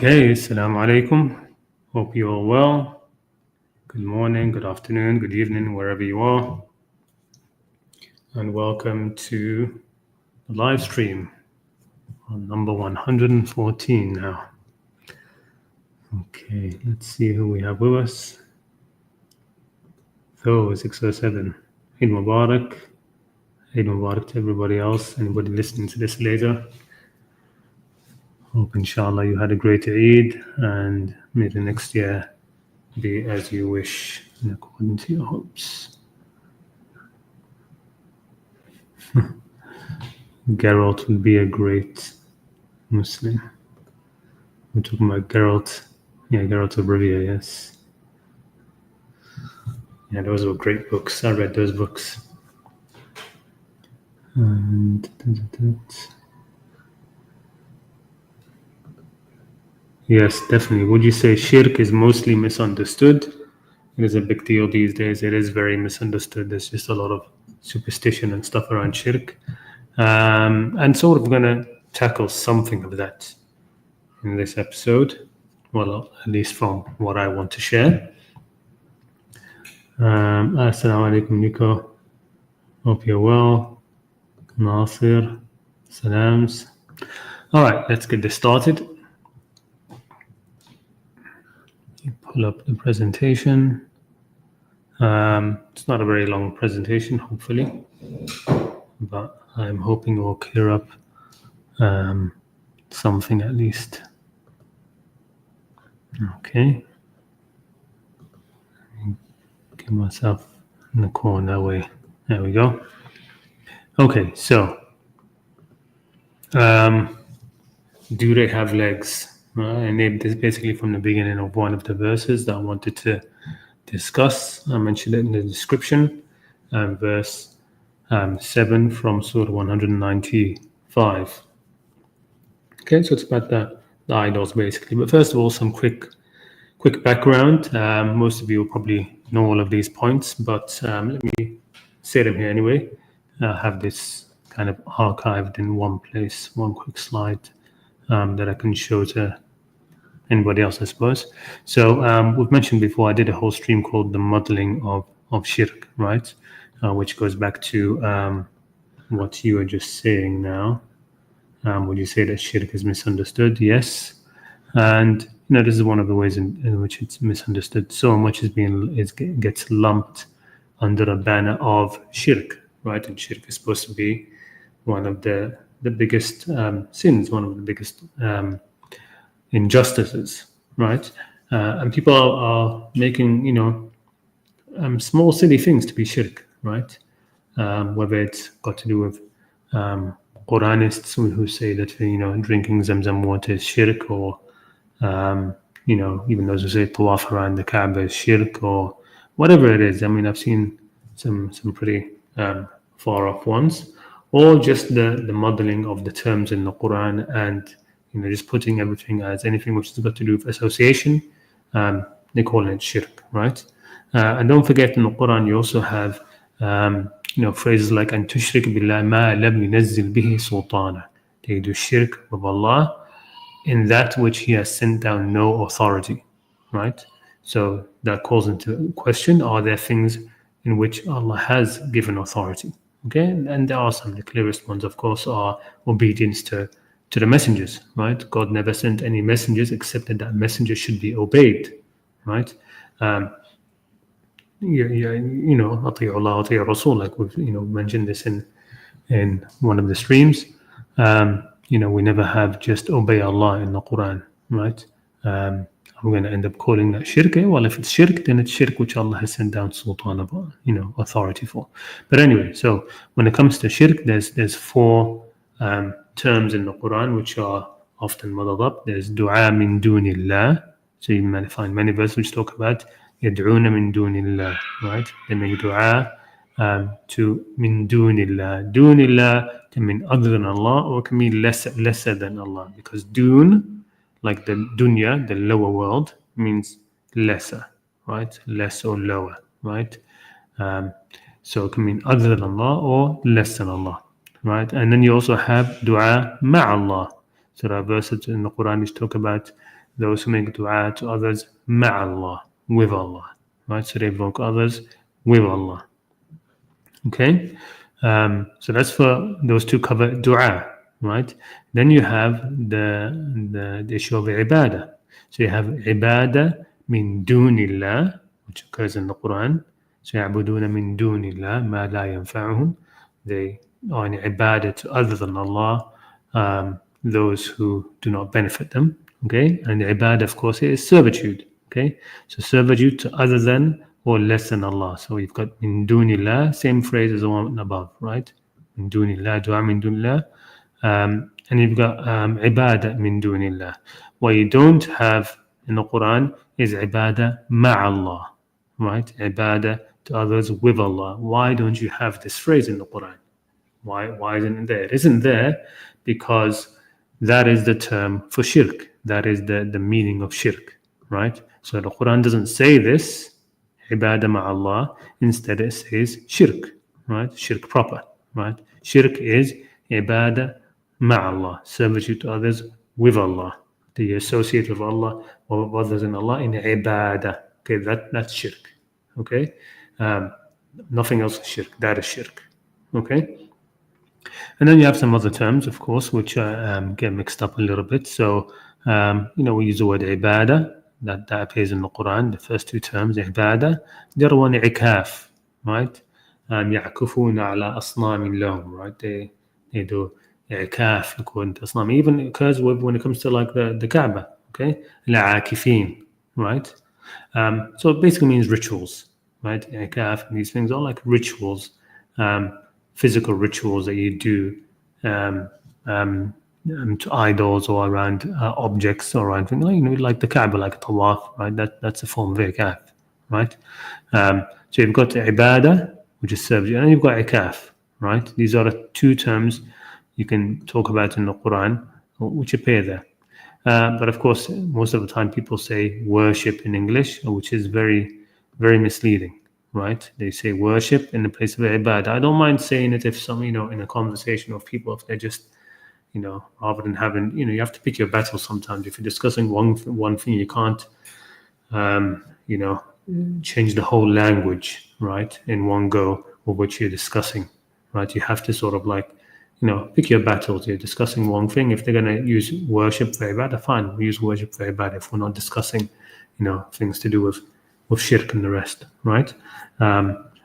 Okay, Assalamu alaikum. Hope you're all well. Good morning, good afternoon, good evening, wherever you are. And welcome to the live stream on number 114 now. Okay, let's see who we have with us. So, 607. Eid Mubarak. Eid Mubarak to everybody else, anybody listening to this later. Hope inshallah you had a great Eid and may the next year be as you wish and according to your hopes. Geralt would be a great Muslim. We're talking about Geralt. Yeah, Geralt of Rivia, yes. Yeah, those were great books. I read those books. And yes, definitely. Would you say shirk is mostly misunderstood? It is a big deal these days. It is very misunderstood. There's just a lot of superstition and stuff around shirk. And sort of going to tackle something of that in this episode. Well, at least from what I want to share. Assalamu alaikum, Nico. Hope you're well. Nasir. Salams. All right, let's get this started. Pull up the presentation. It's not a very long presentation, hopefully, but I'm hoping it will clear up something at least. Okay. Get myself in the corner that way. There we go. Okay, so do they have legs? I named this basically from the beginning of one of the verses that I wanted to discuss. I mentioned it in the description, verse 7 from Surah 195. Okay, so it's about the idols basically. But first of all, some quick background. Most of you will probably know all of these points, but let me say them here anyway. I have this kind of archived in one place, one quick slide that I can show to anybody else, I suppose. So we've mentioned before, I did a whole stream called The Muddling of Shirk, right? Which goes back to what you were just saying now. Would you say that shirk is misunderstood? Yes. And this is one of the ways in which it's misunderstood. So much gets lumped under a banner of shirk, right? And shirk is supposed to be one of the biggest sins, one of the biggest injustices, right? And people are making, small silly things to be shirk, right? Whether it's got to do with Qur'anists who say that drinking Zamzam water is shirk, or even those who say tawaf around the Kaaba is shirk, or whatever it is. I mean, I've seen some pretty far off ones, or just the modeling of the terms in the Quran, and just putting everything as anything which has got to do with association. They call it shirk, right? And don't forget, in the Quran you also have phrases like "an tushrik billah ma lam yunazzil bihi sultana." They do shirk with Allah in that which He has sent down no authority, right? So that calls into question: are there things in which Allah has given authority? Okay, and there are some. The clearest ones, of course, are obedience to the messengers, right? God never sent any messengers except that messenger should be obeyed, right? أطيعوا الله وأطيعوا الرسول, like we've mentioned this in one of the streams. We never have just obey Allah in the Quran, right? I'm going to end up calling that shirk. Well, if it's shirk, then it's shirk which Allah has sent down sultan of authority for. But anyway, so when it comes to shirk, there's four terms in the Quran which are often muddled up. There's du'a min dunillah. So you might find many verses which talk about يدعون من دون الله, right? They make dua to min dunillah. Dunillah can mean other than Allah, or can mean lesser than Allah, because dun, like the dunya, the lower world, means lesser, right? Less or lower, right? So it can mean other than Allah or less than Allah, right? And then you also have dua ma'allah. So there are verses in the Quran which talk about those who make dua to others ma'allah, with Allah, right? So they invoke others with Allah. Okay, so that's for those two cover dua, right? Then you have the issue of ibadah. So you have ibadah min dunillah, which occurs in the Quran. So يعبدون من دون الله ما لا ينفعهم. They are in ibadah to other than Allah, those who do not benefit them. Okay, and the ibadah, of course, is servitude. Okay, so servitude to other than or less than Allah. So we've got min dunillah, same phrase as the one above, right? Min dunillah, dua min dunillah. And you've got ibadah min dunillah. What you don't have in the Quran is ibadah ma'allah, right? Ibadah to others with Allah. Why don't you have this phrase in the Quran? Why isn't it there? It isn't there because that is the term for shirk. That is the meaning of shirk, right? So the Quran doesn't say this, ibadah ma'allah. Instead it says shirk, right? Shirk proper, right? Shirk is ibadah ma'allah, servitude to others with Allah. The associate with Allah or with others in Allah in ibadah. Okay, that's shirk. Okay, nothing else is shirk. That is shirk. Okay. And then you have some other terms, of course, which get mixed up a little bit. So, we use the word ibadah, that appears in the Quran, the first two terms, ibadah. The other one, ikaf, right? يعكفون على أصنام لهم, right? They do ikaf according to Islam. Even occurs when it comes to like the Kaaba, okay? العاكفين, right? So it basically means rituals, right? Ikaf, and these things are like rituals, physical rituals that you do to idols or around objects or around things like the Kaaba, like a tawaf, right? That's a form of ikaf, right? So you've got ibadah, which is servitude, and you've got ikaf, right? These are the two terms you can talk about in the Quran, which appear there. But of course, most of the time people say worship in English, which is very, very misleading. Right? They say worship in the place of ibadah. I don't mind saying it if some, in a conversation of people, if they're just, rather than having, you have to pick your battles sometimes. If you're discussing one thing, you can't, change the whole language, right, in one go of what you're discussing, right? You have to sort of like, pick your battles. You're discussing one thing. If they're going to use worship for ibadah, fine, we use worship for ibadah. If we're not discussing, things to do with shirk and the rest, right?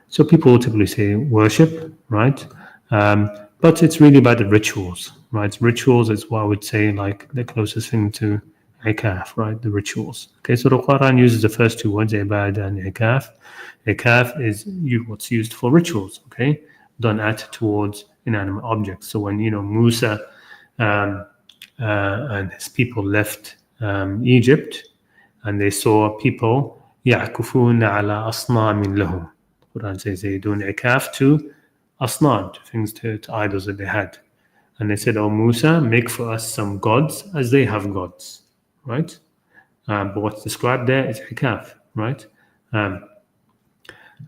So people will typically say worship, right? But it's really about the rituals, right? Rituals is what I would say like the closest thing to ikaf, right? The rituals. Okay, so the Quran uses the first two words, ibadah and ikaf. Ikaf is what's used for rituals, okay? Done at towards inanimate objects. So when, Musa and his people left Egypt and they saw people يعكفون على أصنام لهم. The Quran says they do ikaf to asnam, to things, to idols that they had. And they said, "Oh Musa, make for us some gods as they have gods." Right? But what's described there is ikaf, right?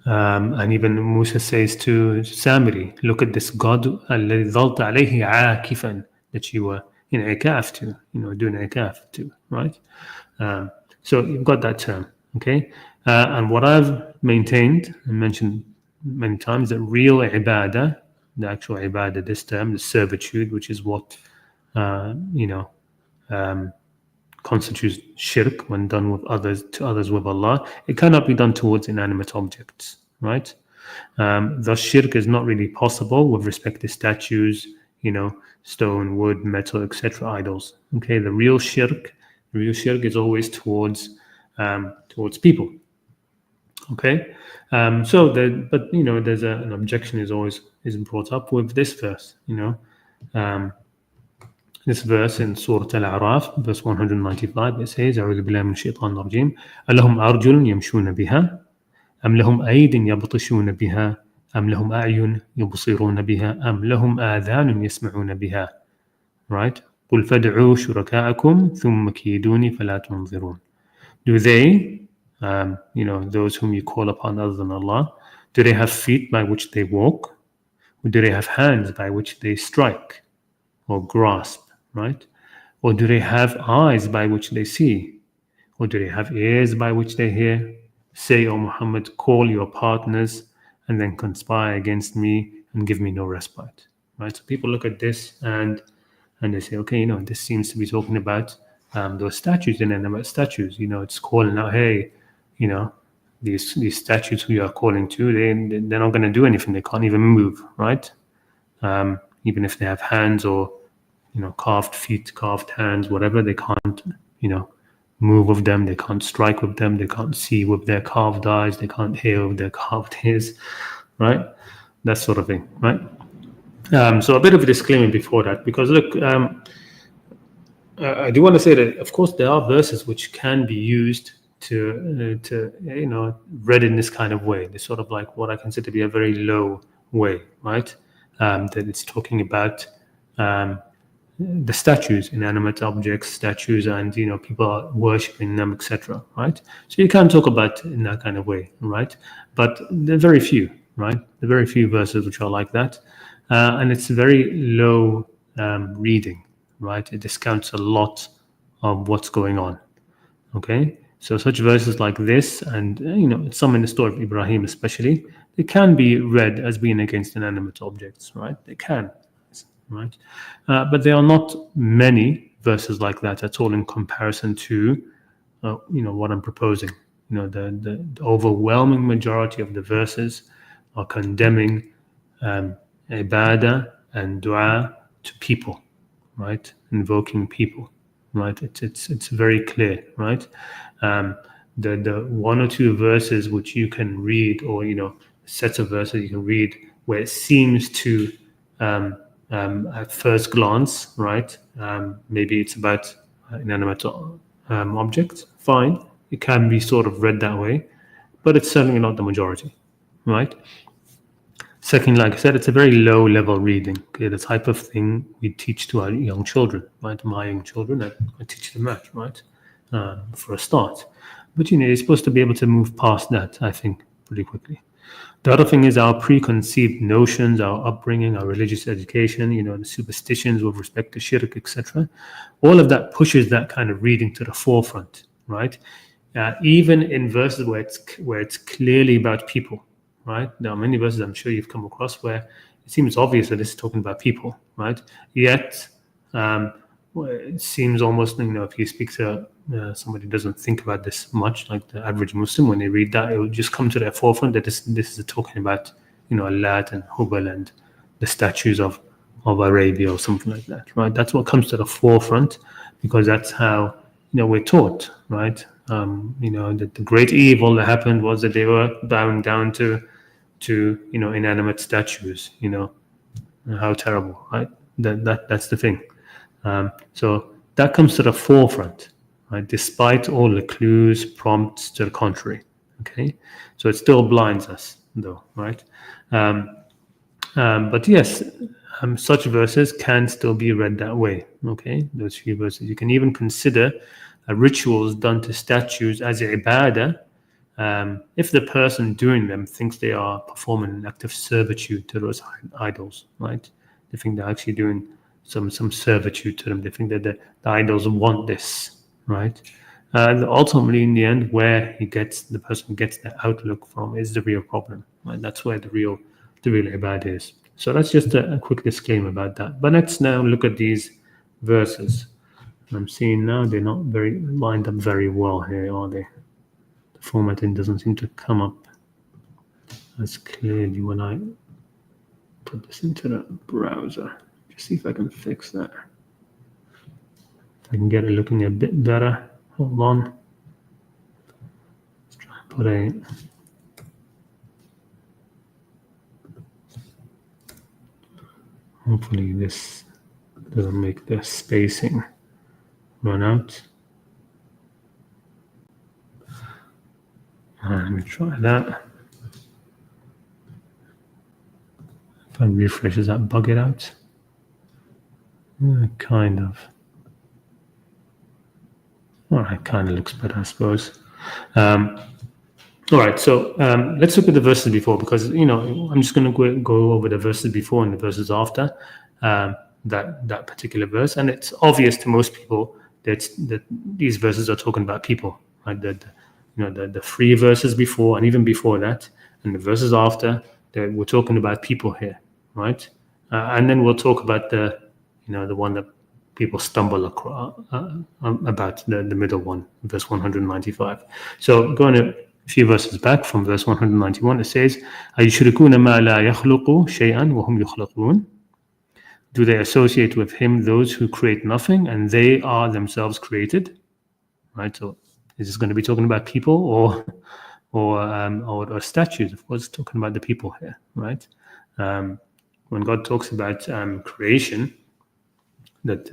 And even Musa says to Samiri, "Look at this god الذي ظلت عليه عاكفا," that you were in ikaf to, doing ikaf to, right? So you've got that term. Okay, and what I've maintained and mentioned many times, that real ibadah, the actual ibadah, this term, the servitude, which is what constitutes shirk when done with others with Allah, it cannot be done towards inanimate objects, right? Thus, shirk is not really possible with respect to statues, stone, wood, metal, etc., idols. Okay, the real shirk is always towards people. Okay, so there's an objection is brought up with this verse. This verse in Surah Al-A'raf, verse 195, it says, أعوذ بالله من الشيطان الرجيم ألهم أرجل يمشون بها أم لهم أيد يبطشون بها أم لهم أعين يبصرون بها أم لهم آذان يسمعون بها. Right? قل فادعوا شركاءكم ثم كيدوني فلا تنظرون. Do they, those whom you call upon other than Allah, do they have feet by which they walk? Or do they have hands by which they strike or grasp, right? Or do they have eyes by which they see? Or do they have ears by which they hear? Say, O Muhammad, call your partners and then conspire against me and give me no respite. Right? So people look at this and they say, okay, this seems to be talking about those statues, inanimate statues. It's calling out, hey, these statues we are calling to, they're not going to do anything. They can't even move, right? Even if they have hands or carved feet, carved hands, whatever, they can't move with them. They can't strike with them. They can't see with their carved eyes. They can't hear with their carved ears, right? That sort of thing, right? So a bit of a disclaimer before that, because look, I do want to say that, of course, there are verses which can be used to read in this kind of way. They're sort of like what I consider to be a very low way, right? That it's talking about the statues, inanimate objects, statues, and people are worshiping them, etc. Right? So you can talk about in that kind of way, right? But there are very few, right? There are very few verses which are like that, and it's very low reading, right? It discounts a lot of what's going on. Okay, so such verses like this, and some in the story of Ibrahim especially, they can be read as being against inanimate objects, right? They can. Right, but there are not many verses like that at all in comparison to, what I'm proposing. The overwhelming majority of the verses are condemning ibadah and dua to people, right? Invoking people, right? It's very clear, right? The one or two verses which you can read, or sets of verses you can read where it seems to at first glance, right? Maybe it's about inanimate objects. Fine, it can be sort of read that way, but it's certainly not the majority, right? Second, like I said, it's a very low-level reading. Okay, the type of thing we teach to our young children, right? My young children, I teach them that, right? For a start, but you're supposed to be able to move past that, I think, pretty quickly. The other thing is our preconceived notions, our upbringing, our religious education, the superstitions with respect to shirk, etc. All of that pushes that kind of reading to the forefront, right? Even in verses where it's clearly about people, right? There are many verses I'm sure you've come across where it seems obvious that this is talking about people, right? Yet it seems almost, if you speak to somebody who doesn't think about this much, like the average Muslim, when they read that, it will just come to their forefront that this is talking about, Lat and Hubal and the statues of Arabia or something like that, right? That's what comes to the forefront because that's how, we're taught, right? That the great evil that happened was that they were bowing down to inanimate statues, how terrible, right? That's the thing. So that comes to the forefront, right? Despite all the clues, prompts to the contrary. Okay, so it still blinds us, though, right? But yes, such verses can still be read that way. Okay, those few verses. You can even consider rituals done to statues as ibadah if the person doing them thinks they are performing an act of servitude to those idols, right? They think they're actually doing some servitude to them. They think that the idols want this, right? And ultimately, in the end, where the person gets their outlook from is the real problem, right? That's where the real ibadah is. So that's just a quick disclaimer about that. But let's now look at these verses. I'm seeing now they're not very lined up very well here, are they? The formatting doesn't seem to come up as clearly when I put this into the browser. See if I can fix that. If I can get it looking a bit better. Hold on. Let's try and put hopefully this doesn't make the spacing run out. Let me try that. If I refresh, does that bug it out? Kind of. All right, kind of looks better, I suppose. All right, so let's look at the verses before, because I'm just going to go over the verses before and the verses after that particular verse, and it's obvious to most people that these verses are talking about people, right? The 3 verses before and even before that, and the verses after, we're talking about people here, right? And then we'll talk about the one that people stumble across, about the middle one, verse 195. So going a few verses back from verse 191, it says, أَيُشْرِكُونَ مَا لَا يَخْلُقُ شَيْئًا وَهُمْ يُخْلَقُونَ. Do they associate with him those who create nothing and they are themselves created? Right. So is this going to be talking about people or statues? Of course, talking about the people here, right? When God talks about creation, that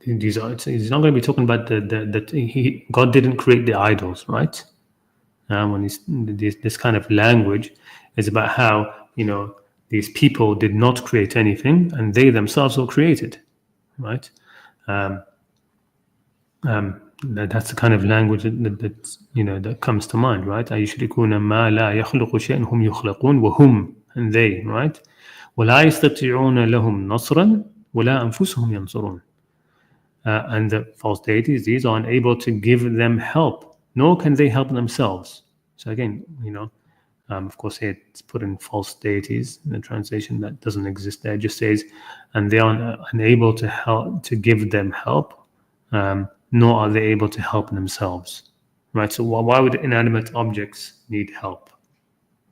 these are, he's not going to be talking about that God didn't create the idols, right? When this kind of language is about how these people did not create anything and they themselves were created, right? That's the kind of language that comes to mind, right? أَيُشْرِكُونَ مَا لَا يَخْلُقُ شَيْئًا هُمْ يُخْلَقُونَ وَهُمْ, and they, right? وَلَا يَسْتَطِيعُونَ لَهُمْ نَصْرًا وَلَا أَنفُسُهُمْ يَنْصُرُونَ. And the false deities, these are unable to give them help, nor can they help themselves. So again, of course, here it's put in false deities in the translation that doesn't exist there. It just says, and they are unable to help, to give them help, nor are they able to help themselves. Right. So why would inanimate objects need help?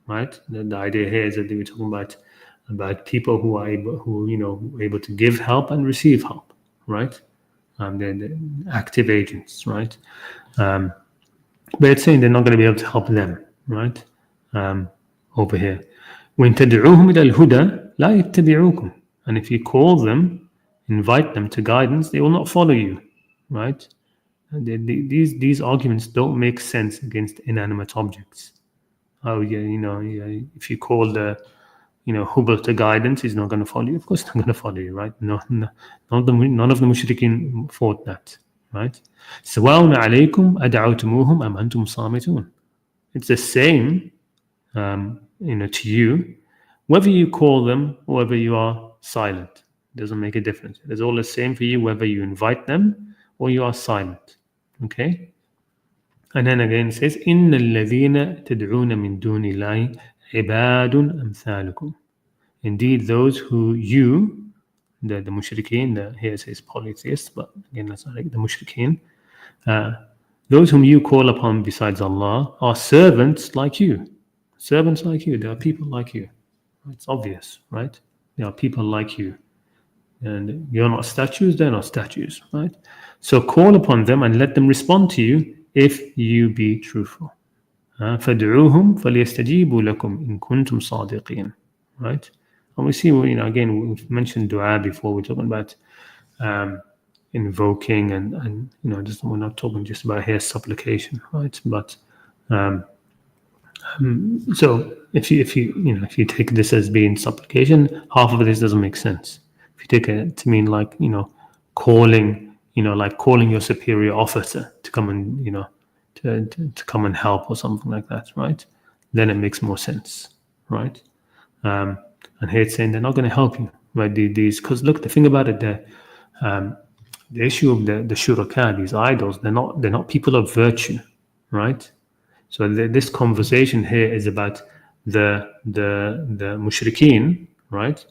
Right. The idea here is that they were talking about people who are able to give help and receive help. Right. They're active agents. Right. But it's saying they're not going to be able to help them. Right. Over here, وَإِن تَدْعُوهُمْ إِلَى الْهُدَى لَا يَتَّبِعُوكُمْ. And if you call them, invite them to guidance, they will not follow you, right? These arguments don't make sense against inanimate objects. Oh yeah, if you call the Hubal to guidance, he's not going to follow you. Of course, he's not going to follow you, right? No, none of the mushrikeen thought that, right? سَوَاءٌ عَلَيْكُمْ أَدْعَوْتُمُوهُمْ أَمْ أَنْتُمْ صَامِتُونَ. It's the same, to you, whether you call them or whether you are silent. It doesn't make a difference. It's all the same for you whether you invite them or you are silent. Okay? And then again it says, إِنَّ الَّذِينَ تَدْعُونَ مِن دُونِ اللَّهِ عِبَادٌ أَمْثَالُكُمْ. Indeed, those who you, the mushrikeen, here it says polytheists, but again that's not like the mushrikeen, those whom you call upon besides Allah are servants like you. Servants like you. They are people like you. It's obvious, right? They are people like you. And you're not statues, they're not statues, right? So call upon them and let them respond to you if you be truthful. فَادْعُوهُمْ فَلْيَسْتَجِيبُوا لَكُمْ إِن كُنْتُمْ صَادِقِينَ. Right? And we see, again, we've mentioned dua before. We're talking about invoking and just, we're not talking just about here supplication, right? But so if you take this as being supplication, half of this doesn't make sense. If you take it to mean like calling your superior officer to come and to come and help or something like that, right? Then it makes more sense, right? And here it's saying they're not going to help you, right? These, because look, the thing about it, the issue of the shuraka, these idols, they're not people of virtue, right? So this conversation here is about the mushrikeen, right?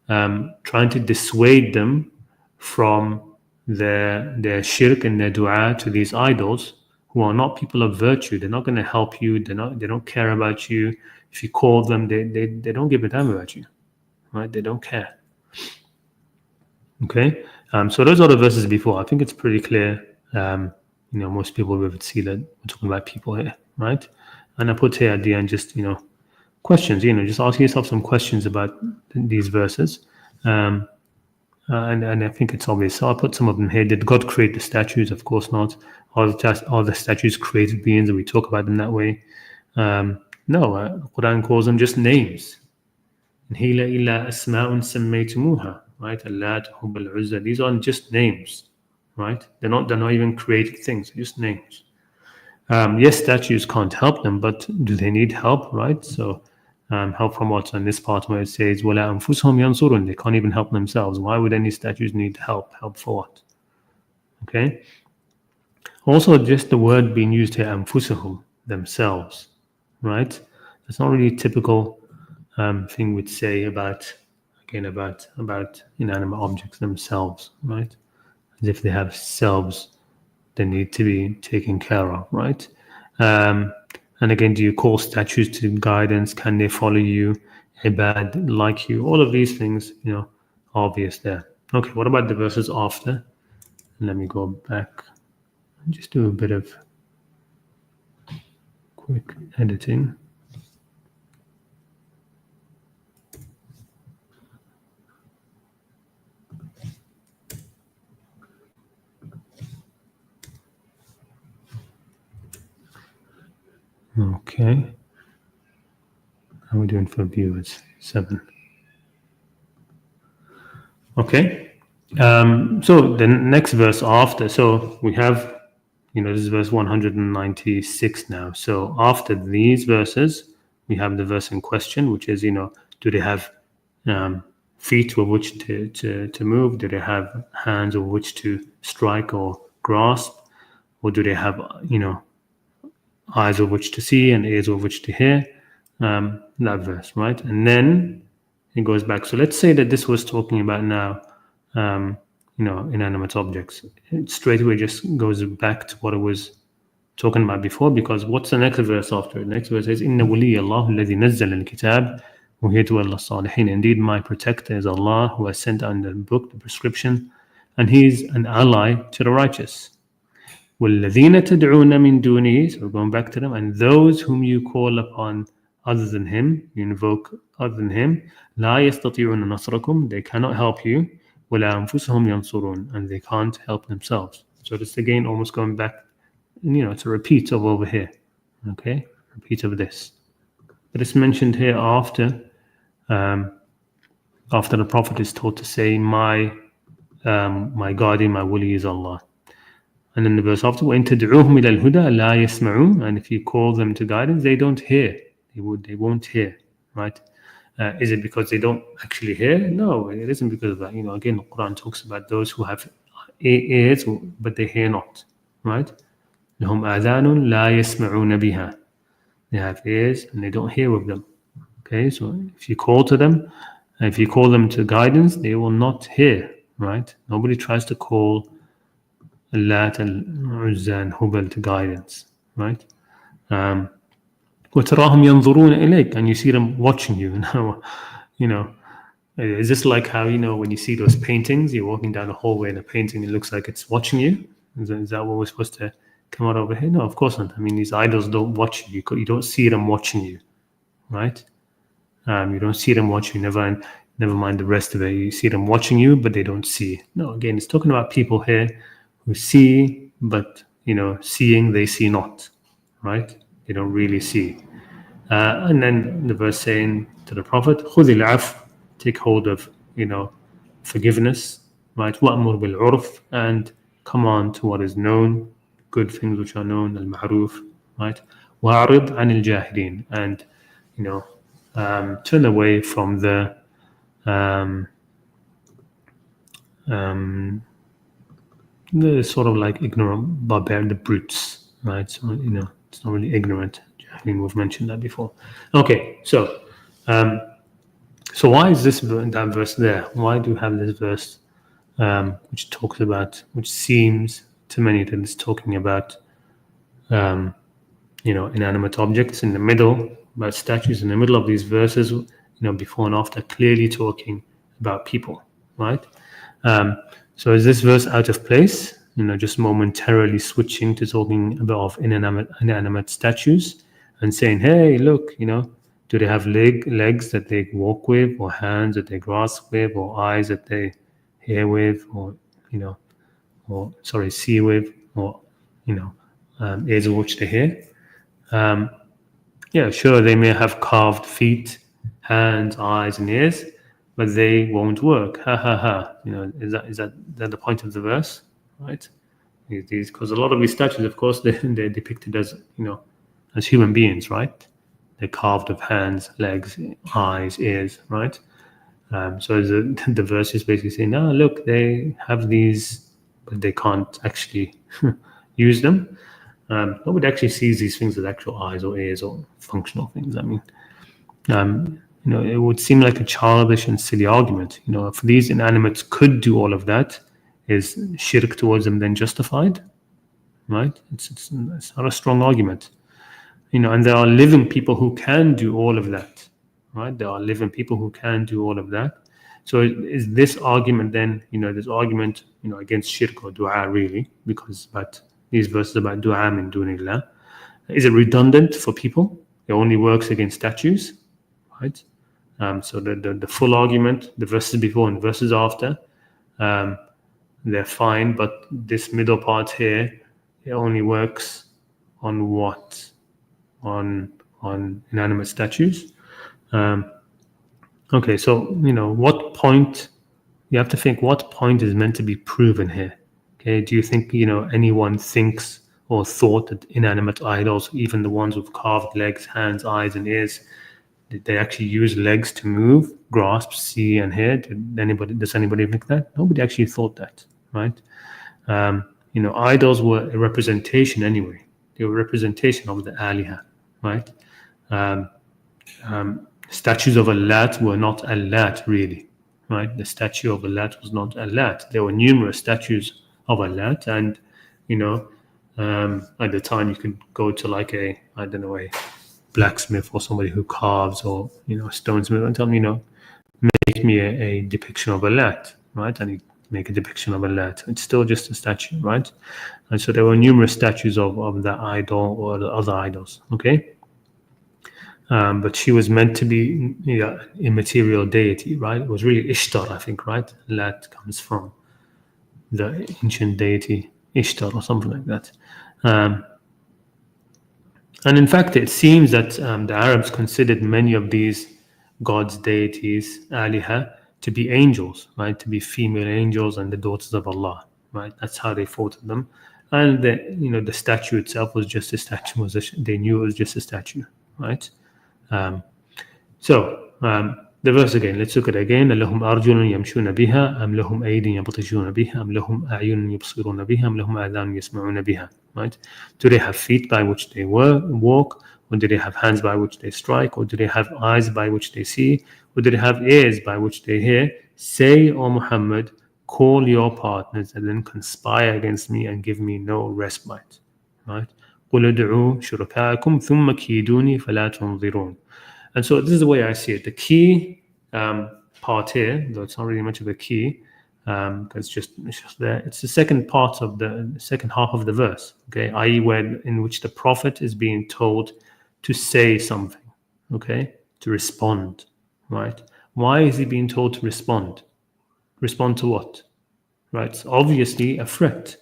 Trying to dissuade them from their shirk and their dua to these idols, who are not people of virtue. They're not going to help you. They don't care about you. If you call them, they don't give a damn about you, right? They don't care. Okay. So those are the verses before. I think it's pretty clear. Most people would see that we're talking about people here, right? And I put here at the end just questions. Just ask yourself some questions about these verses. And I think it's obvious. So I put some of them here. Did God create the statues? Of course not. Are the statues created beings, and we talk about them that way? No. Qur'an calls them just names. Hila illa asma'un sammaytumuha, right? Allat, Hubal, Uzza. These are just names, right? They're not even created things. They're just names. Yes, statues can't help them, but do they need help, right? So help from what? On this part where it says, وَلَا أَنفُسْهُمْ يَنْصُرُونَ. They can't even help themselves. Why would any statues need help? Help for what? Okay. Also, just the word being used here, أنفسهم, themselves, right? It's not really a typical thing we'd say about, again, about inanimate objects themselves, right? As if they have selves they need to be taken care of, right? And again, do you call statues to guidance? Can they follow you? Ibad, like you? All of these things, obvious there. Okay, what about the verses after? Let me go back and just do a bit of quick editing. Okay. How are we doing for viewers? 7. Okay. So the next verse after, so we have, this is verse 196 now. So after these verses, we have the verse in question, which is, do they have feet with which to move? Do they have hands with which to strike or grasp? Or do they have, eyes with which to see and ears with which to hear? That verse, right? And then it goes back. So let's say that this was talking about now, inanimate objects. It straight away just goes back to what it was talking about before, because what's the next verse after it? The next verse says, Inna wali Allah alladhi nazzala al-kitab wa yatawalla salihin. Indeed, my protector is Allah, who has sent down the book, the prescription, and he is an ally to the righteous. وَالَّذِينَ تَدْعُونَ مِن دُونِهِ, so we're going back to them, and those whom you call upon other than him, you invoke other than him, لَا يَسْتَطِيعُونَ نَصْرَكُمْ, they cannot help you, وَلَا أَنفُسَهُمْ يَنصُرُونَ, and they can't help themselves. So this again almost going back, it's a repeat of over here, okay, repeat of this. But it's mentioned here after the Prophet is taught to say, my guardian, my wali is Allah. And then the verse after, وَإِن تَدْعُوهُمْ إِلَى الْهُدَى لَا يَسْمَعُونَ, and if you call them to guidance, they don't hear. They won't hear, right? Is it because they don't actually hear? No, it isn't because of that. Again, the Quran talks about those who have ears, but they hear not, right? لَهُمْ آذَانٌ لَا يَسْمَعُونَ بِهَا. They have ears and they don't hear with them. Okay, so if you call to them, if you call them to guidance, they will not hear, right? Nobody tries to call Lat al-Uzza and Hubal to guidance, right? وَتَرَاهُمْ يَنظُرُونَ إِلَيْكَ, and you see them watching you. Is this like how, when you see those paintings, you're walking down a hallway in a painting, it looks like it's watching you? Is that what we're supposed to come out over here? No, of course not. I mean, these idols don't watch you. You don't see them watching you, right? You don't see them watching you. Never mind the rest of it. You see them watching you, but they don't see. No, again, it's talking about people here who see, but seeing they see not, right? They don't really see. And then the verse saying to the Prophet, خُذِ الْعَفْوَ, take hold of forgiveness, right? وَأْمُرْ بِالْعُرْفِ, and come on to what is known, good things which are known, al-ma'ruf, right? وَأَعْرِضْ عَنِ الْجَاهِلِينَ, and turn away from the sort of like ignorant barbarian, the brutes, right? So it's not really ignorant. We've mentioned that before. Okay, so why is that verse there? Why do you have this verse which seems to many that it's talking about inanimate objects in the middle, about statues in the middle of these verses, before and after, clearly talking about people, right? So is this verse out of place? Just momentarily switching to talking about inanimate statues and saying, hey, look, do they have legs that they walk with, or hands that they grasp with, or eyes that they hear with, or see with, or ears of which they hear? Yeah, sure, they may have carved feet, hands, eyes, and ears, but they won't work. Ha ha ha. Is that the point of the verse, right? Because a lot of these statues, of course, they're depicted as as human beings, right? They're carved of hands, legs, eyes, ears, right? So the verse is basically saying, look, they have these, but they can't actually use them. Nobody actually sees these things as actual eyes or ears or functional things. I mean, it would seem like a childish and silly argument. If these inanimates could do all of that, is shirk towards them then justified? Right? It's not a strong argument. And there are living people who can do all of that. Right? There are living people who can do all of that. So is this argument then, this argument, against shirk or dua really, but these verses about dua min dunillah, is it redundant for people? It only works against statues, right? So the full argument, the verses before and verses after, they're fine, but this middle part here, it only works on what? On inanimate statues. Okay, so what point? You have to think what point is meant to be proven here. Okay, do you think anyone thinks or thought that inanimate idols, even the ones with carved legs, hands, eyes, and ears, did they actually use legs to move, grasp, see, and hear? Does anybody think that? Nobody actually thought that, right? Idols were a representation anyway. They were a representation of the aliha, right? Statues of Allat were not Allat really, right? The statue of Allat was not Allat. There were numerous statues of Allat, and at the time you could go to a blacksmith or somebody who carves or stonesmith and tell them make me a depiction of Allat, right? And you make a depiction of Allat. It's still just a statue, right? And so there were numerous statues of that idol or the other idols, okay? But she was meant to be immaterial deity, right? It was really Ishtar, I think, right? Lat comes from the ancient deity Ishtar or something like that. And in fact, it seems that the Arabs considered many of these gods, deities, aliha, to be angels, right? To be female angels and the daughters of Allah, right? That's how they thought of them. And the statue itself was just a statue. They knew it was just a statue, right? The verse again, let's look at it again. لهم أرجل يمشون بها أم لهم أيد يبطشون بها أم لهم أعين يبصرون بها أم لهم آذان يسمعون بها. Right? Do they have feet by which they walk, or do they have hands by which they strike, or do they have eyes by which they see, or do they have ears by which they hear? Say, O Muhammad, call your partners and then conspire against me and give me no respite. Right? قل ادعوا شركاءكم ثم كيدوني فلا تنظرون. And so this is the way I see it. The key part here, though it's not really much of a key, because it's just there. It's the second part of the second half of the verse, okay, i.e., in which the prophet is being told to say something, okay, to respond, right? Why is he being told to respond? Respond to what? Right? It's obviously a threat,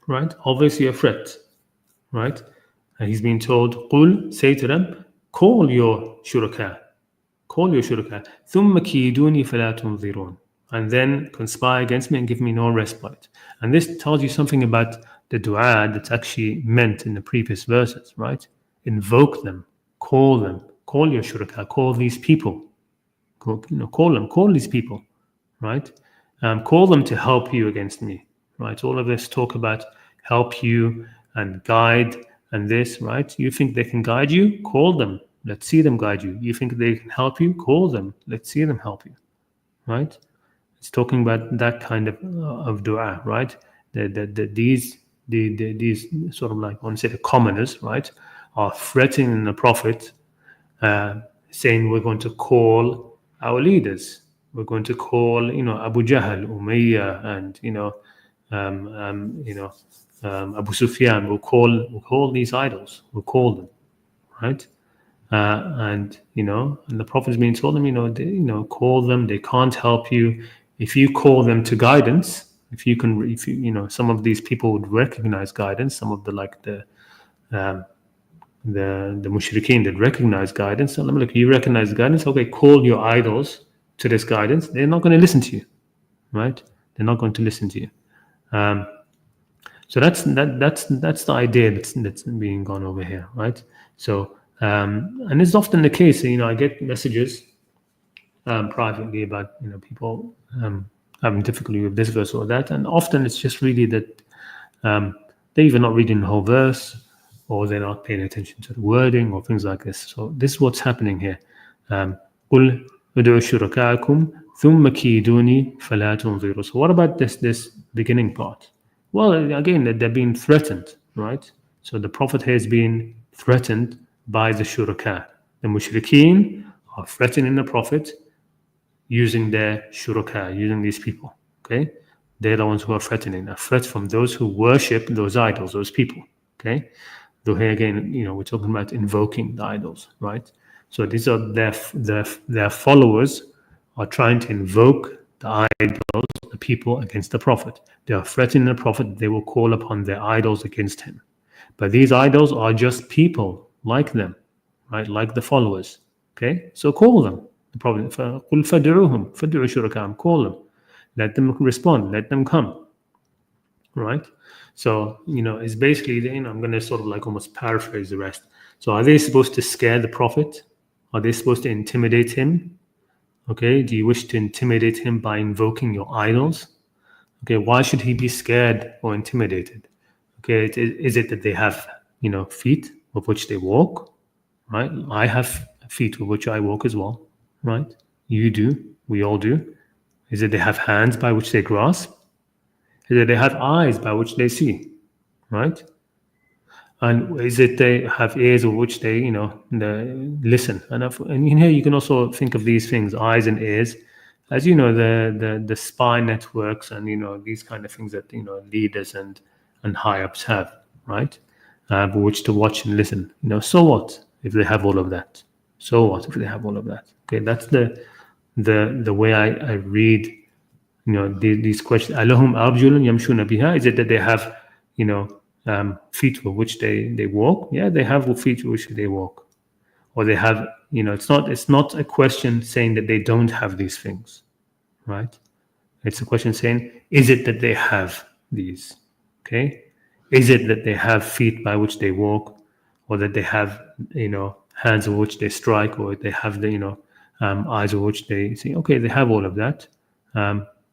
right? Obviously a threat, right? And he's being told, "Qul," say to them, call your shuraka, ثم كيدوني فلا تنظرون, and then conspire against me and give me no respite. And this tells you something about the dua that's actually meant in the previous verses, right? Invoke them, call your shuraka, call these people, call these people, right? Call them to help you against me, right? All of this talk about help you and guide and this, right? You think they can guide you? Call them. Let's see them guide you. You think they can help you? Call them. Let's see them help you, right? It's talking about that kind of dua, right? These sort of like, I want to say the commoners, right, are threatening the Prophet, saying we're going to call our leaders. We're going to call, Abu Jahl, Umayyah, and Abu Sufyan. We'll call these idols. We'll call them, right? And the Prophet is being told them, call them. They can't help you. If you call them to guidance, if you some of these people would recognize guidance. Some of the mushrikeen that recognize guidance. So look, you recognize guidance. Okay, call your idols to this guidance. They're not going to listen to you, right? They're not going to listen to you. So that's the idea that's being gone over here, right? So and it's often the case. I get messages privately about having difficulty with this verse or that, and often it's just really that They're either not reading the whole verse, or they're not paying attention to the wording or things like this. So this is what's happening here. قُلْ ادْعُوا شُرَكَاءَكُمْ ثُمَّ كِيدُونِي فَلَا تُنظِرُوا. So what about this beginning part? Well, again, they're being threatened, right? So the Prophet here is being threatened by the shuraka. The mushrikeen are threatening the Prophet using their shuraka, using these people, okay? They're the ones who are threatening. A threat from those who worship those idols, those people, okay? Though here again, we're talking about invoking the idols, right? So these are their followers are trying to invoke the idols, the people, against the Prophet. They are threatening the Prophet. They will call upon their idols against him. But these idols are just people like them, right? Like the followers, okay? So call them. The Prophet, قُلْ فَدْعُوهُمْ فَدْعُوا شُرَكَاءَهُمْ. Call them. Let them respond. Let them come, right? So, it's basically, I'm going to sort of like almost paraphrase the rest. So are they supposed to scare the Prophet? Are they supposed to intimidate him? Okay, do you wish to intimidate him by invoking your idols? Okay, why should he be scared or intimidated? Okay, is it that they have, feet with which they walk? Right? I have feet with which I walk as well, right? You do, we all do. Is it they have hands by which they grasp? Is it they have eyes by which they see, right? And is it they have ears with which they, they listen? And in here you can also think of these things, eyes and ears, as the spy networks and these kind of things that leaders and high ups have, right? But which to watch and listen. So what if they have all of that? So what if they have all of that? Okay, that's the way I read these questions. Alahum arjulun yamshuna biha. Is it that they have feet with which they walk? Yeah, they have feet with which they walk. Or they have, it's not a question saying that they don't have these things, right? It's a question saying, is it that they have these? Okay? Is it that they have feet by which they walk, or that they have, hands with which they strike, or they have the, eyes with which they see? Okay, they have all of that.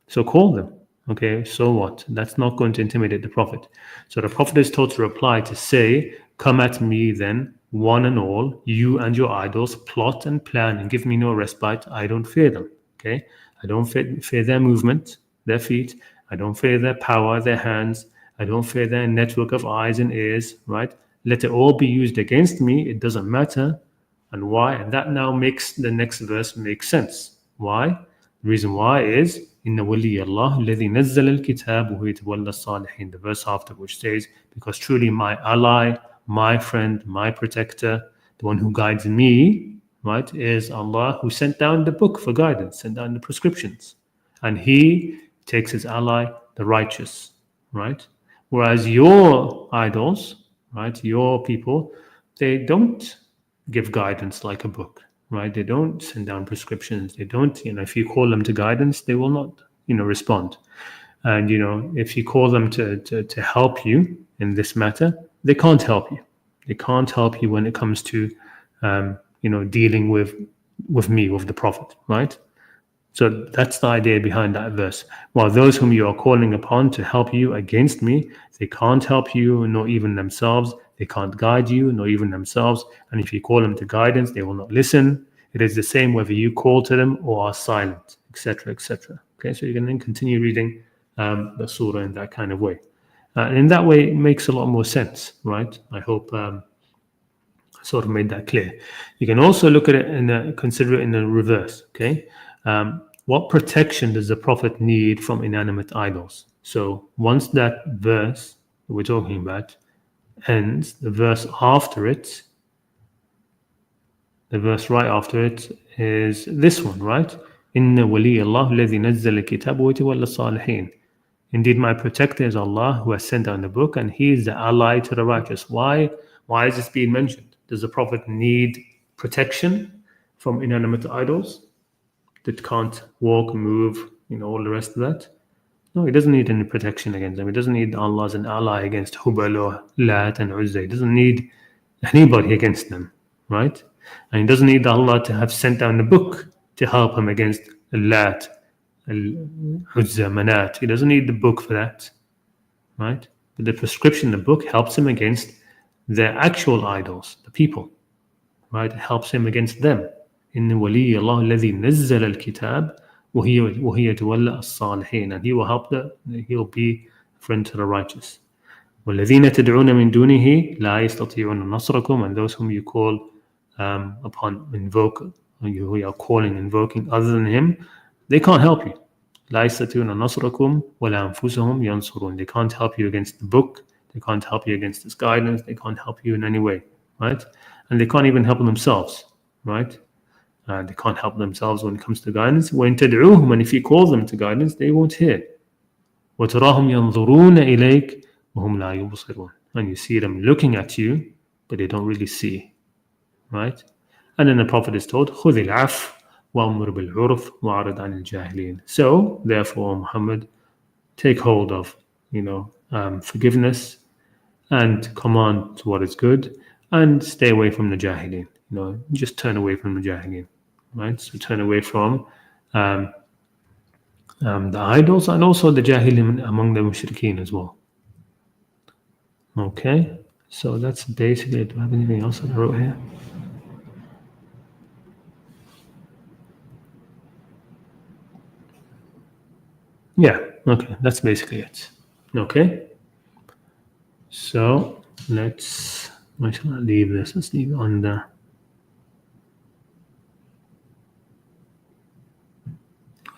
So call them. Okay, so what? That's not going to intimidate the Prophet. So the Prophet is told to reply to say, come at me then, one and all, you and your idols, plot and plan and give me no respite. I don't fear them. Okay, I don't fear their movement, their feet. I don't fear their power, their hands. I don't fear their network of eyes and ears, right? Let it all be used against me. It doesn't matter. And why? And that now makes the next verse make sense. Why? The reason why is Inna wali Allah alladhi nazzala al-kitab wa huwa yatawalla as-salihin. The verse after which says, because truly my ally, my friend, my protector, the one who guides me, right, is Allah, who sent down the book for guidance, sent down the prescriptions. And he takes his ally, the righteous, right? Whereas your idols, right, your people, they don't give guidance like a book. Right? They don't send down prescriptions. They don't, if you call them to guidance, they will not, respond. And, if you call them to help you in this matter, they can't help you. They can't help you when it comes to, dealing with me, with the Prophet, right? So that's the idea behind that verse. While those whom you are calling upon to help you against me, they can't help you, nor even themselves. They can't guide you, nor even themselves. And if you call them to guidance, they will not listen. It is the same whether you call to them or are silent, etc., etc. Okay, so you can then continue reading the surah in that kind of way. And in that way, it makes a lot more sense, right? I hope I sort of made that clear. You can also look at it and consider it in the reverse, okay? What protection does the Prophet need from inanimate idols? So once that verse that we're talking about ends, the verse after it, the verse right after it is this one, right? Inna wali Allah alladhi nazzala al-kitab wa yatawalla as-salihin. Indeed, my protector is Allah who has sent down the book, and he is the ally to the righteous. Why is this being mentioned? Does the Prophet need protection from inanimate idols that can't walk, move, all the rest of that? No, he doesn't need any protection against them. He doesn't need Allah as an ally against Hubal or Lat and Uzza. He doesn't need anybody against them, right? And he doesn't need Allah to have sent down the book to help him against Lat, Uzza, Manat. He doesn't need the book for that, right? But the prescription, the book, helps him against their actual idols, the people, right? It helps him against them. إن ولي الله الذي نزل الكتاب وهي يتولى الصالحين, and he will help he'll be a friend to the righteous. والذين تدعون من دونه لا يستطيعون نصركم, and those whom you call invoking other than him, they can't help you. لا يستطيعون نصركم ولا أنفسهم ينصرون. They can't help you against the book, they can't help you against this guidance, they can't help you in any way, right? And they can't even help themselves, right? They can't help themselves when it comes to guidance. وإن تدعوهم, and if you call them to guidance, they won't hear. وتراهم ينظرون إليك وهم لا يبصرون, and you see them looking at you, but they don't really see, right? And then the Prophet is told, خذ العفو وأمر بالعرف وأعرض عن الجاهلين. So therefore, Muhammad, take hold of forgiveness and command to what is good, and stay away from the jahilin. Just turn away from the jahilin, right? So turn away from the idols, and also the jahilin among the mushrikeen as well. Okay, so that's basically it. Do I have anything else that I wrote here? Yeah, okay, that's basically it. Okay, so why shall I leave this? Let's leave it on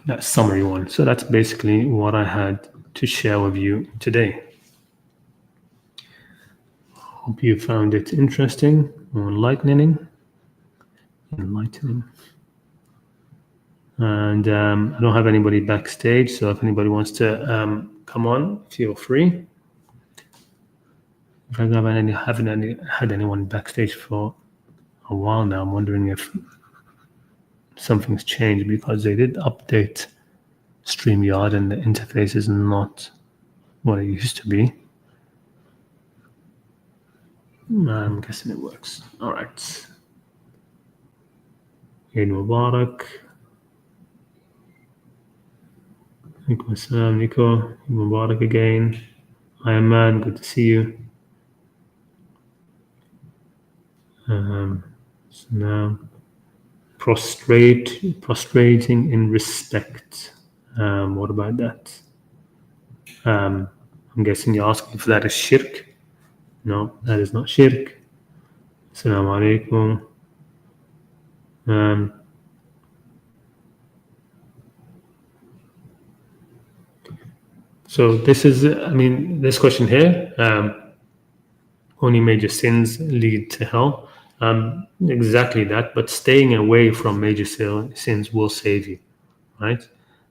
that summary one. So that's basically what I had to share with you today. Hope you found it interesting or enlightening. And I don't have anybody backstage, so if anybody wants to come on, feel free. I haven't had anyone backstage for a while now. I'm wondering if something's changed, because they did update StreamYard and the interface is not what it used to be. I'm guessing it works. All right. Eid Mubarak. Alaikum assalam, Nico. Eid Mubarak again. Hi, man. Good to see you. So now, prostrating in respect. What about that? I'm guessing you're asking if that is shirk. No, that is not shirk. Assalamu alaikum. So this is, this question here, only major sins lead to hell. Exactly that, but staying away from major sins will save you, right?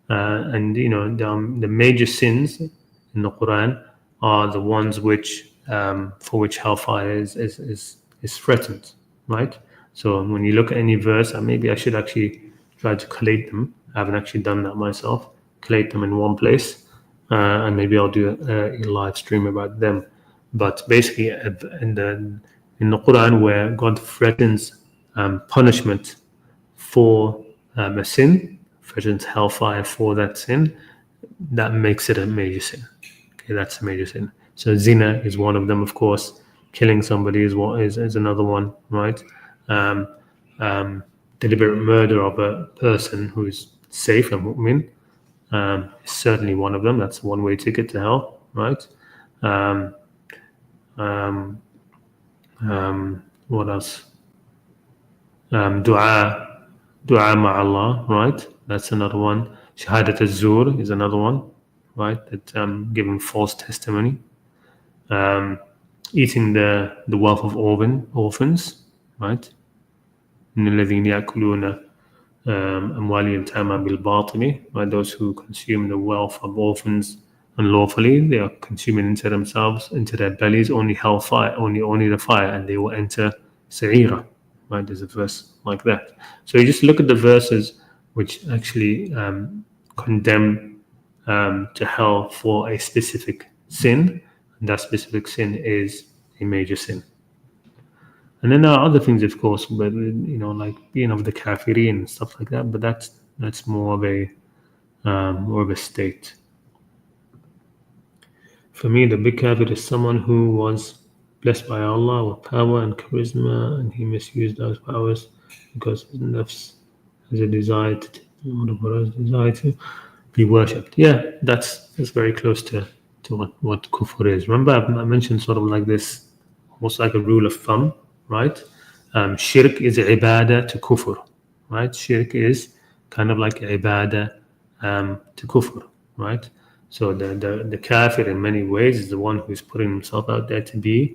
And the major sins in the Qur'an are the ones for which hellfire is threatened, right? So when you look at any verse, maybe I should actually try to collate them. I haven't actually done that myself. Collate them in one place, and maybe I'll do a live stream about them. But basically, in the Quran, where God threatens punishment for a sin, threatens hellfire for that sin, that makes it a major sin. Okay, that's a major sin. So zina is one of them, of course. Killing somebody is another one, right? Deliberate murder of a person who is safe, a mu'min, is certainly one of them. That's a one-way ticket to hell, right? What else? Dua ma'allah, right? That's another one. Shahadat az-zur is another one, right? That giving false testimony. Eating the wealth of orphans, right? الذين يأكلون أموال اليتامى بالباطل, right? Those who consume the wealth of orphans unlawfully, they are consuming into themselves, into their bellies, only hellfire, only the fire, and they will enter sa'ira, right? There's a verse like that. So you just look at the verses which actually condemn to hell for a specific sin, and that specific sin is a major sin. And then there are other things, of course, but like being of the kafirin and stuff like that. But that's more of a state. For me, the big kafir is someone who was blessed by Allah with power and charisma, and he misused those powers because his nafs has a desire to be worshipped. Yeah, that's very close to what kufr is. Remember, I mentioned sort of like this, almost like a rule of thumb, right? Shirk is ibadah to kufr, right? Shirk is kind of like ibadah to kufr, right? So the kafir in many ways is the one who's putting himself out there to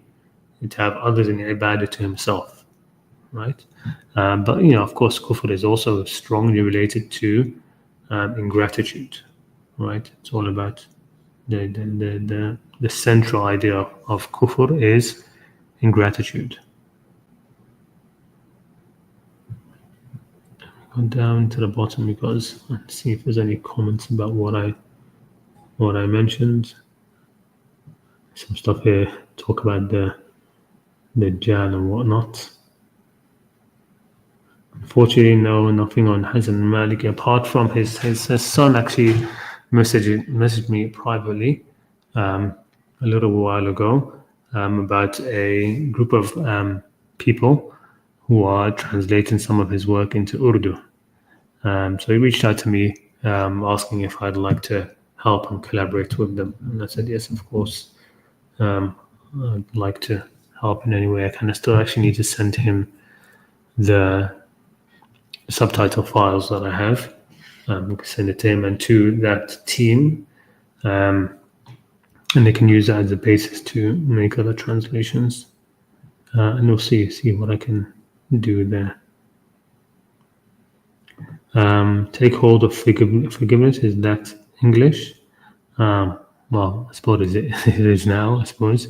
have others in ibadah to himself, right? But of course, kufr is also strongly related to ingratitude, right? It's all about the central idea of kufr is ingratitude. Go down to the bottom because let's see if there's any comments about what I mentioned. Some stuff here talk about the Jan and whatnot. Unfortunately, no, nothing on Hasan Malik apart from his son actually messaged me privately a little while ago about a group of people who are translating some of his work into Urdu. So he reached out to me asking if I'd like to help and collaborate with them, and I said yes, of course. I'd like to help in any way I can. I still actually need to send him the subtitle files that I have. We can send it to him and to that team, and they can use that as a basis to make other translations. And we'll see what I can do there. Take hold of forgiveness. Is that English? Well, I suppose it is now. I suppose.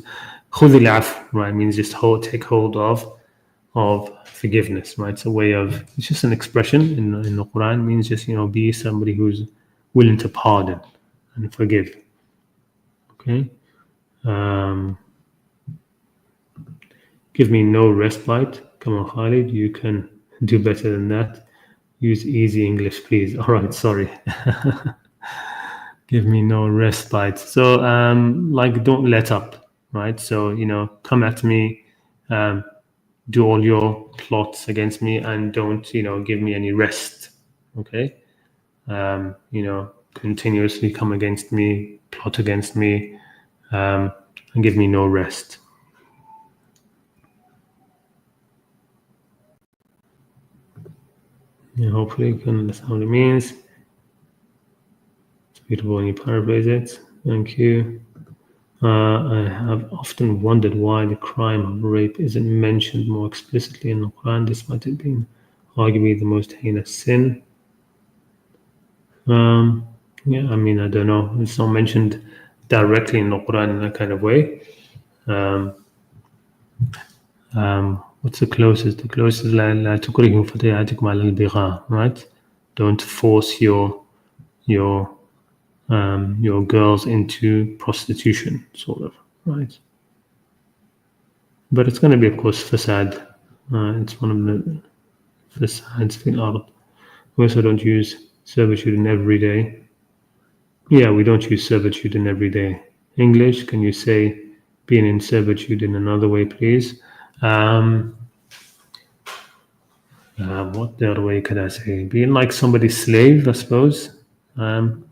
خذ العفو, right, means just take hold of forgiveness, right? It's a way of, it's just an expression in the Quran. It means just be somebody who's willing to pardon and forgive. Okay. Give me no respite. Come on, Khalid, you can do better than that. Use easy English, please. All right, sorry. Give me no respite. So, like, don't let up, right? So, come at me, do all your plots against me, and don't, give me any rest. Okay. Continuously come against me, plot against me, and give me no rest. Yeah, hopefully you can understand what it means. It's beautiful when you paraphrase it. Thank you. I have often wondered why the crime of rape isn't mentioned more explicitly in the Quran, despite it being arguably the most heinous sin. Yeah, I mean, I don't know. It's not mentioned directly in the Quran in that kind of way. What's the closest? The closest is لا تكرهوا فتياتكم على البغاء, right? Don't force your girls into prostitution, sort of, right? But it's going to be, of course, fasad. It's one of the fasads fil ard. We also don't use servitude in everyday. Yeah, we don't use servitude in everyday English. Can you say being in servitude in another way, please? What the other way could I say? Being like somebody's slave, I suppose.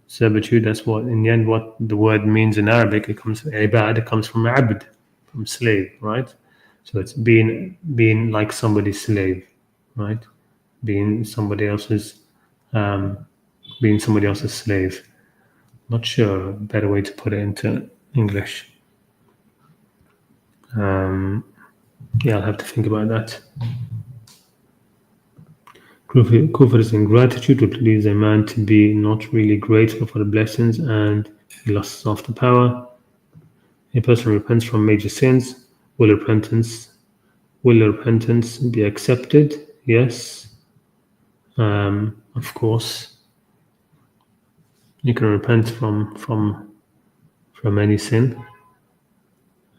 Servitude, that's what, in the end, what the word means in Arabic. It comes from ibad, it comes from abd, from slave, right? So it's being like somebody's slave, right? Being somebody else's slave. Not sure a better way to put it into English. Yeah, I'll have to think about that. Kufr is ingratitude, which leads a man to be not really grateful for the blessings and he lusts after power. A person repents from major sins. Will repentance be accepted? Yes. Of course. You can repent from any sin.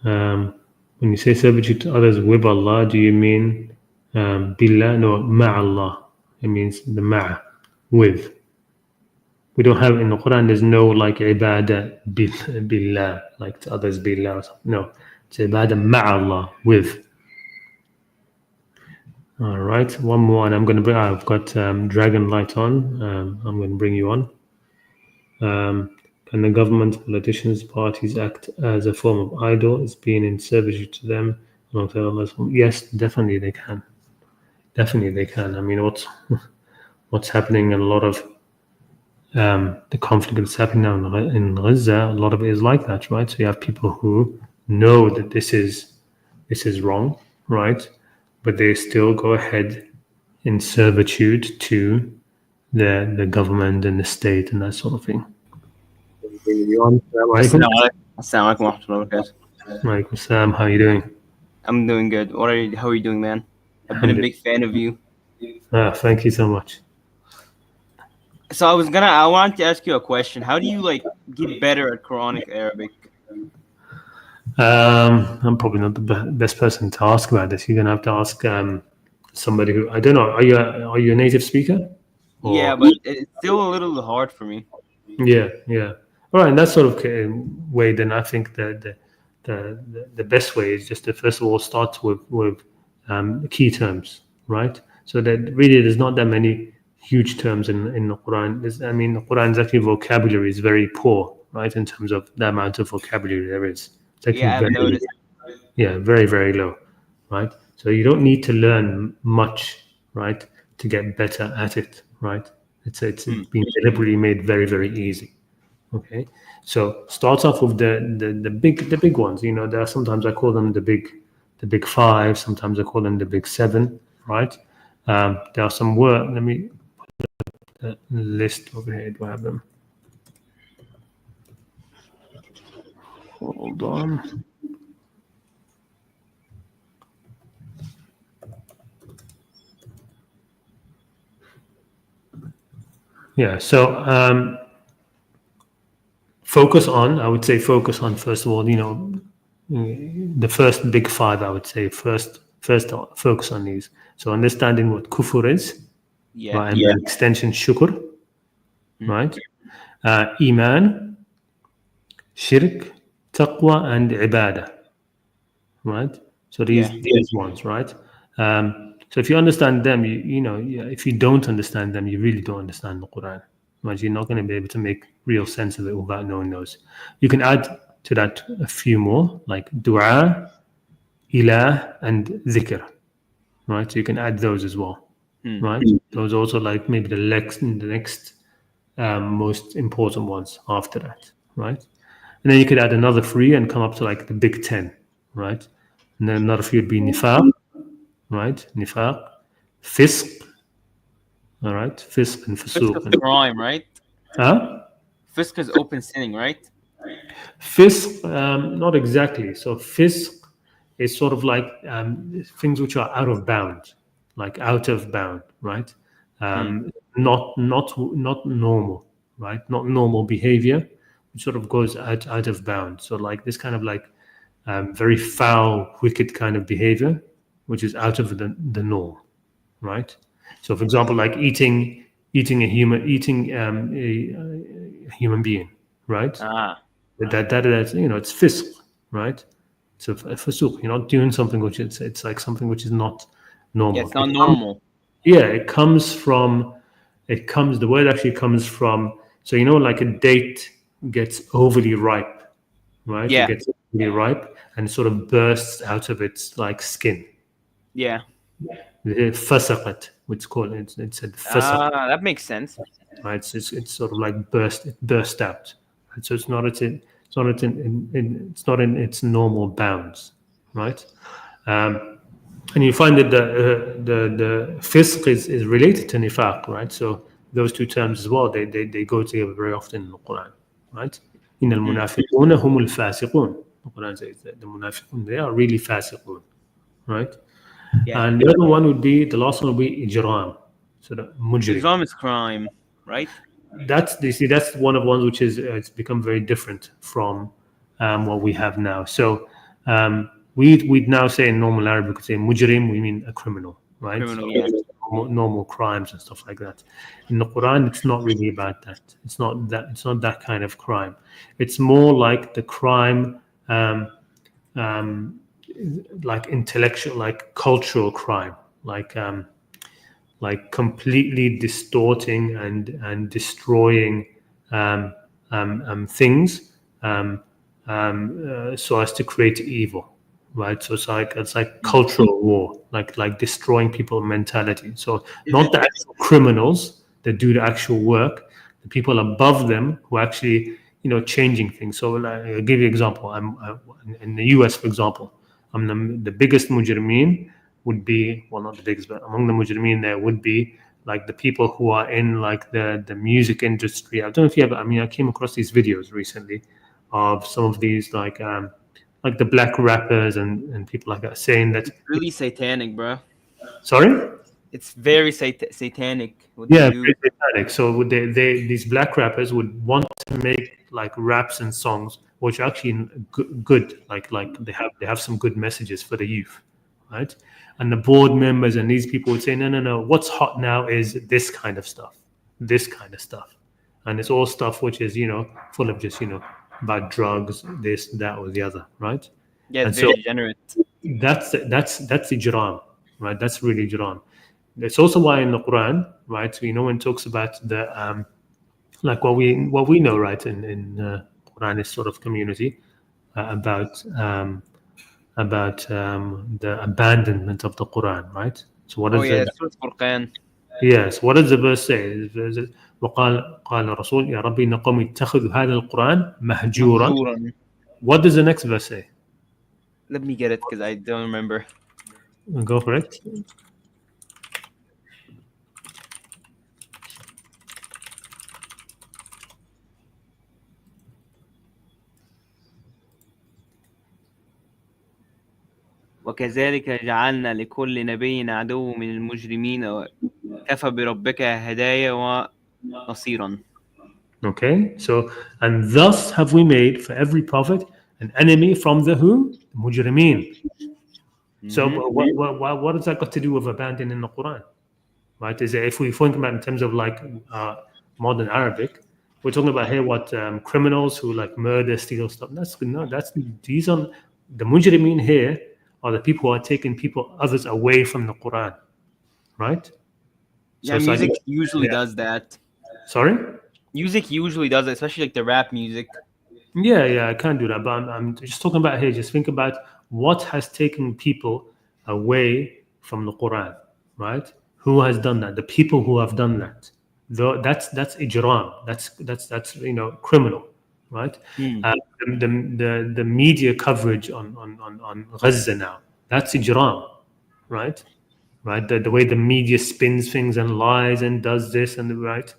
When you say servitude to others with Allah, do you mean billah? No, ma'allah. It means the ma' with. We don't have in the Quran. There's no like ibadah billah, like to others billah. Or something. No, it's ibadah ma'allah with. All right, one more, and I'm going to bring. I've got dragon light on. I'm going to bring you on. Can the government, politicians, parties act as a form of idol? It's being in servitude to them. Yes, definitely they can. Definitely they can. I mean, what's happening in a lot of the conflict that's happening now in Gaza, a lot of it is like that, right? So you have people who know that this is wrong, right? But they still go ahead in servitude to the government and the state and that sort of thing. Assalamu alaikum wa rahmatullahi wa barakatuh. Alaikum salam. How are you doing? I'm doing good. How are you doing, man? I've been a big fan of you. Thank you so much. So I wanted to ask you a question. How do you like get better at Quranic Arabic? I'm probably not the best person to ask about this. You're gonna have to ask somebody who, I don't know. Are you a native speaker? Or? Yeah, but it's still a little hard for me. Yeah. All right, in that sort of way, then I think that the best way is just to first of all start with key terms, right? So that really there's not that many huge terms in the Quran. The Quran's actually vocabulary is very poor, right, in terms of the amount of vocabulary there is. It's actually I've noticed. Very, very low, right? So you don't need to learn much, right, to get better at it, right? It's been deliberately made very, very easy. Okay, so starts off with the big ones. You know, there are sometimes I call them the big five. Sometimes I call them the big seven. Right? There are some words. Let me put the list over here. Do I have them? Hold on. Yeah. So. I would say focus on, first of all, you know, the first big five, I would say first focus on these. So understanding what kufr is, right? And the extension shukr, right? Iman, shirk, taqwa, and ibadah, right? So these ones, right? So if you understand them, you know, if you don't understand them, you really don't understand the Quran. You're not going to be able to make real sense of it without knowing those. You can add to that a few more, like dua, ilah, and dhikr, right? So you can add those as well, right? Those also like maybe the next most important ones after that, right? And then you could add another 3 and come up to like the big 10, right? And then another 3 would be nifaq, right? Nifaq, fisq, all right, fisq and fusuq. Fisq is crime, right? Huh? Fisq is open sinning, right? Fisq, not exactly. So fisq is sort of like things which are out of bound, right? Not normal, right? Not normal behavior, which sort of goes out of bound. So like this kind of like very foul, wicked kind of behavior, which is out of the norm, right? So, for example, like eating a human being, right? That's you know, it's fisq, right? So fusuq, you're not doing something which it's like something which is not normal. Yeah, it's not normal. The word actually comes from, so you know, like a date gets overly ripe, right? Yeah. It gets overly ripe and sort of bursts out of its like skin. Yeah. Fasaqat, it's called. It said fasaqat. That makes sense. Right, so it's sort of like burst out. Right? So it's not in its normal bounds, right? And you find that the fisq is related to nifaq, right? So those two terms as well, they go together very often in the Quran, right? إن المنافقون هم الفاسقون. The Quran says that the munafiqun, they are really fasiqun, right? Yeah. And the other one would be, the last one would be ijram. So the mujrim. Ijram is crime, right? That's one of the ones which is it's become very different from what we have now. So we'd now say in normal Arabic, we could say mujrim, we mean a criminal, right? Criminal, yeah. Normal crimes and stuff like that. In the Quran, it's not really about that. It's not that. It's not that kind of crime. It's more like the crime, um, like intellectual, like cultural crime, like completely distorting and destroying um, things so as to create evil, right? So it's like cultural war, like destroying people mentality. So Is not it the actual criminals that do the actual work, the people above them who actually changing things. So like, I'll give you an example. In the US, for example, I'm the biggest mujrimeen would be, well, not the biggest, but among the mujrimeen there would be like the people who are in like the music industry. I don't know if you ever, I mean, I came across these videos recently of some of these like the black rappers and people like that saying that, really satanic, bro? sorry? It's very satanic what they Yeah, do. very satanic. So these black rappers would want to make like raps and songs which are actually good, like they have some good messages for the youth, right? And the board members and these people would say, no, no, no. What's hot now is this kind of stuff, and it's all stuff which is full of just about drugs, this, that, or the other, right? Yeah, it's And so very degenerate. that's ijram, right? That's really ijram. That's also why in the Quran, right? So, when it talks about the like what we know, right, in Quranic sort of community about the abandonment of the Quran, right? So what Oh is yeah, it? it's Surah Furqan. Yes, what does the verse say? The verse is, وقال الرسول يا ربي إن قومي اتخذوا هذا القرآن مهجورا. Mahjuran. What does the next verse say? Let me get it because I don't remember. Go for it. وكذلك جعلنا لكل نبي عدو من المجرمين وكفى بربك هدايا ونصيرا. Okay, so and thus have we made for every prophet an enemy from the who? The mujrimeen. So Mm-hmm. what has that got to do with abandoning the Quran? Right? Is it, if we think about in terms of like modern Arabic, we're talking about here what criminals who like murder, steal stuff. That's no, that's these are the mujrimeen here are the people who are taking others away from the Quran, right? So Yeah, it's like, music usually yeah, does that. sorry. Music usually does it, especially like the rap music. Yeah, I can do that. But I'm just talking about here. Just think about what has taken people away from the Quran, right? Who has done that? The people who have done that. That's ijram. That's criminal, right? Hmm. Uh, the media coverage on Gaza now. That's ijram, right? Right? The way the media spins things and lies and does this and the right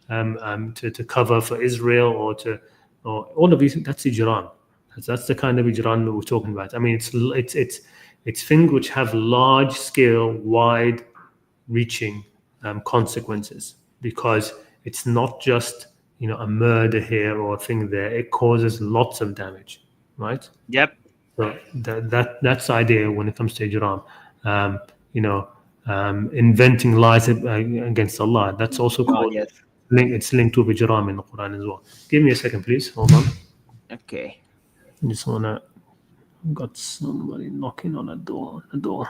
to cover for Israel or all of these. That's ijran. That's the kind of ijran that we're talking about. I mean, it's things which have large scale, wide reaching consequences because it's not just a murder here or a thing there. It causes lots of damage, right? Yep. So that's the idea when it comes to ijram. Um, you know, inventing lies against Allah. That's also Oh called yes. it's linked to ijram in the Quran as well. Give me a second, please. Hold on. Okay. I just wanna got somebody knocking on the door. The door.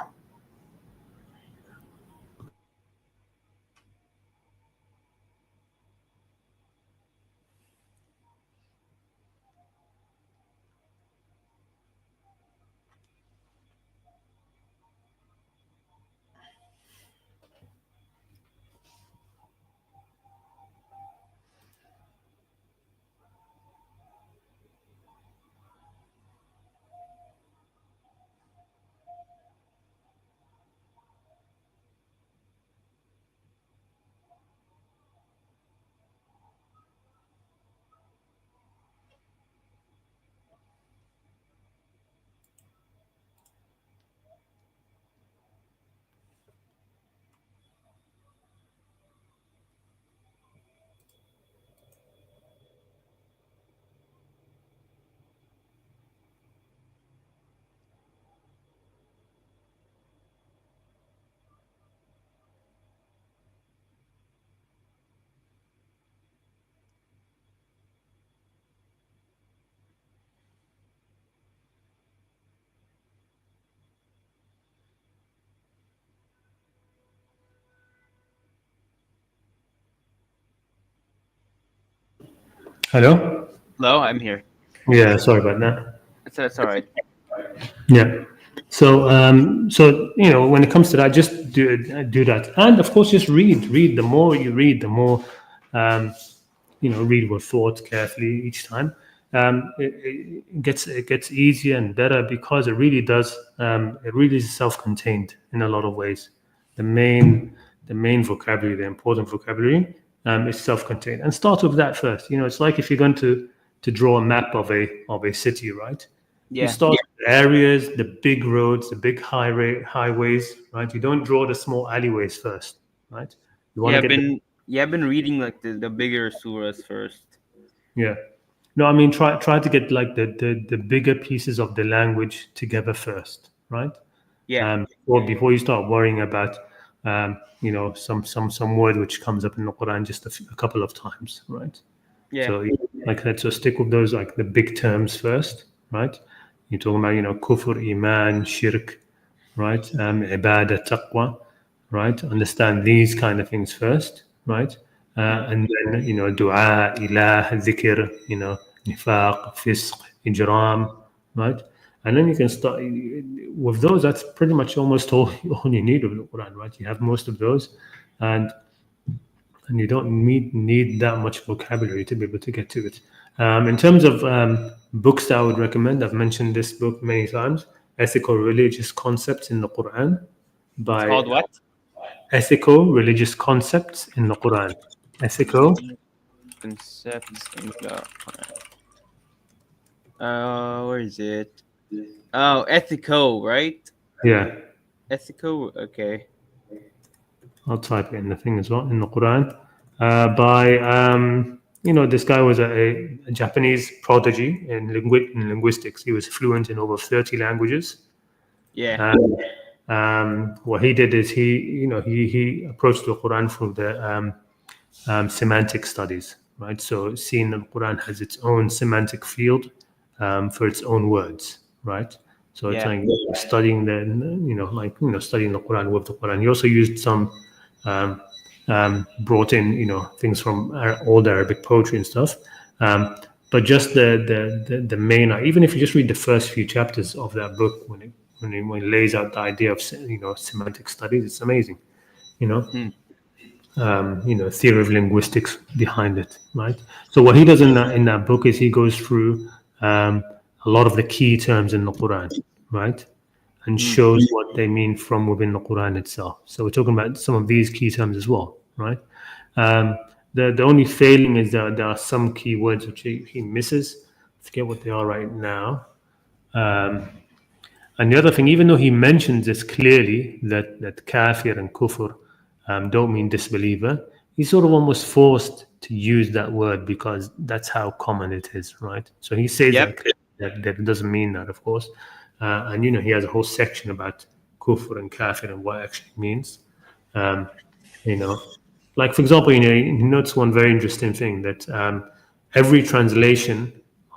Hello? Hello, I'm here. Yeah, sorry about that. That's all right. Yeah. So when it comes to that, just do that, and of course, just read. Read. The more you read, the more um, read with thought carefully each time. It gets easier and better because it really does. It really is self-contained in a lot of ways. The main vocabulary, the important vocabulary, is self-contained. And start with that first. It's like if you're going to draw a map of a city, right? You Yeah. start with the areas, the big roads, the big highways, right? You don't draw the small alleyways first, right? You want Yeah, to I've get the been yeah, I've been reading like the bigger surahs first. yeah. No, I mean try to get like the bigger pieces of the language together first, right? Yeah. Before you start worrying about some word which comes up in the Quran just a couple of times, right? Yeah. So like that, so stick with those like the big terms first, right? You're talking about kufr, iman, shirk, right? Ibadah, taqwa, right? Understand these kind of things first, right? Mm. And then dua, ilah, dhikr, nifaq, fisq, ijram, right? And then you can start with those. That's pretty much almost all you need of the Quran, right? You have most of those, and you don't need that much vocabulary to be able to get to it. In terms of books that I would recommend, I've mentioned this book many times, Ethical Religious Concepts in the Quran It's by called what? Ethical Religious Concepts in the Quran. Ethical, Concepts in the where is it? Oh, ethico, right? yeah, Ethico, okay. I'll type it in the thing as well, in the Quran, by, this guy was a Japanese prodigy in linguistics. He was fluent in over 30 languages. Yeah. And what he did is he approached the Quran from the semantic studies, right? So seeing the Quran has its own semantic field for its own words, right? So it's Yeah. like studying studying the Quran with the Quran. He also used some um, brought in things from old Arabic poetry and stuff. But just the main, even if you just read the first few chapters of that book, when it lays out the idea of semantic studies, it's amazing. You know, Hmm. theory of linguistics behind it, right? So what he does in that book is he goes through a lot of the key terms in the Quran, right, and Hmm. shows what they mean from within the Quran itself. So we're talking about some of these key terms as well, right? Um, the only failing is that there are some key words which he misses. I forget what they are right now. Um, and the other thing, even though he mentions this clearly that kafir and kufr don't mean disbeliever, he's sort of almost forced to use that word because that's how common it is, right? So he says Yep. that it doesn't mean that, of course. And he has a whole section about kufr and kafir and what it actually means. Um, you know, like for example, he notes one very interesting thing that every translation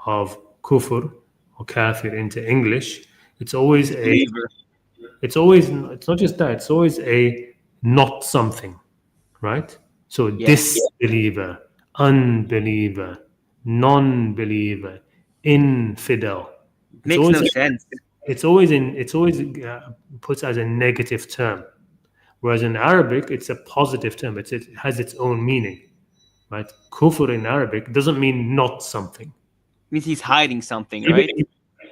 of kufr or kafir into English, it's always a Believer. it's not just that, it's always a not something, right? So Yeah. disbeliever, unbeliever, non-believer, infidel. It's Makes always no sense. it's always puts as a negative term. Whereas in Arabic, it's a positive term. It has its own meaning, right? Kufr in Arabic doesn't mean not something. Means he's hiding something, Even right?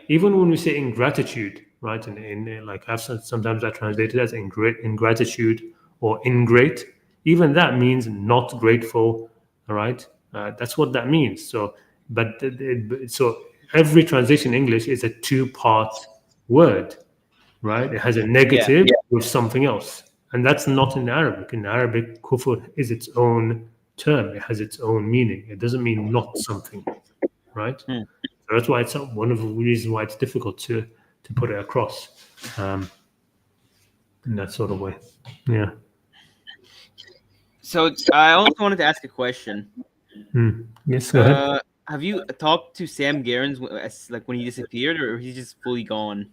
even when we say ingratitude, right? In like sometimes I translate it as ingratitude or ingrate. Even that means not grateful. All right, that's what that means. So, but so every translation in English is a two-part word, right? It has a Yeah. negative with something else, and that's not in Arabic. In Arabic, kufr is its own term. It has its own meaning. It doesn't mean not something, right? Hmm. So that's why it's one of the reasons why it's difficult to put it across in that sort of way. Yeah. So I also wanted to ask a question. Yes. Go ahead. Have you talked to Sam Garens like when he disappeared, or he's just fully gone?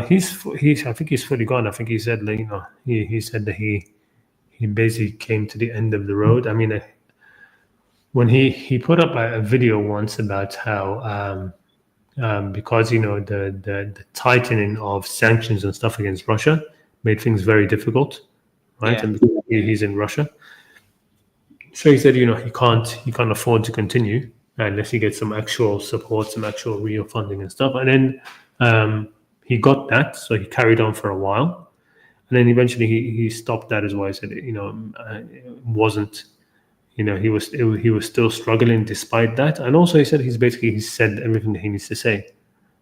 He's. I think he's fully gone. I think he said, like, he said that he basically came to the end of the road. I mean, when he put up a video once about how because the tightening of sanctions and stuff against Russia made things very difficult, right? Yeah. And because he's in Russia, so he said, he can't afford to continue unless he gets some actual support, some actual real funding and stuff. And then he got that, so he carried on for a while, and then eventually he stopped that as well. He said, it wasn't, he was still struggling despite that, and also he said he's said everything that he needs to say,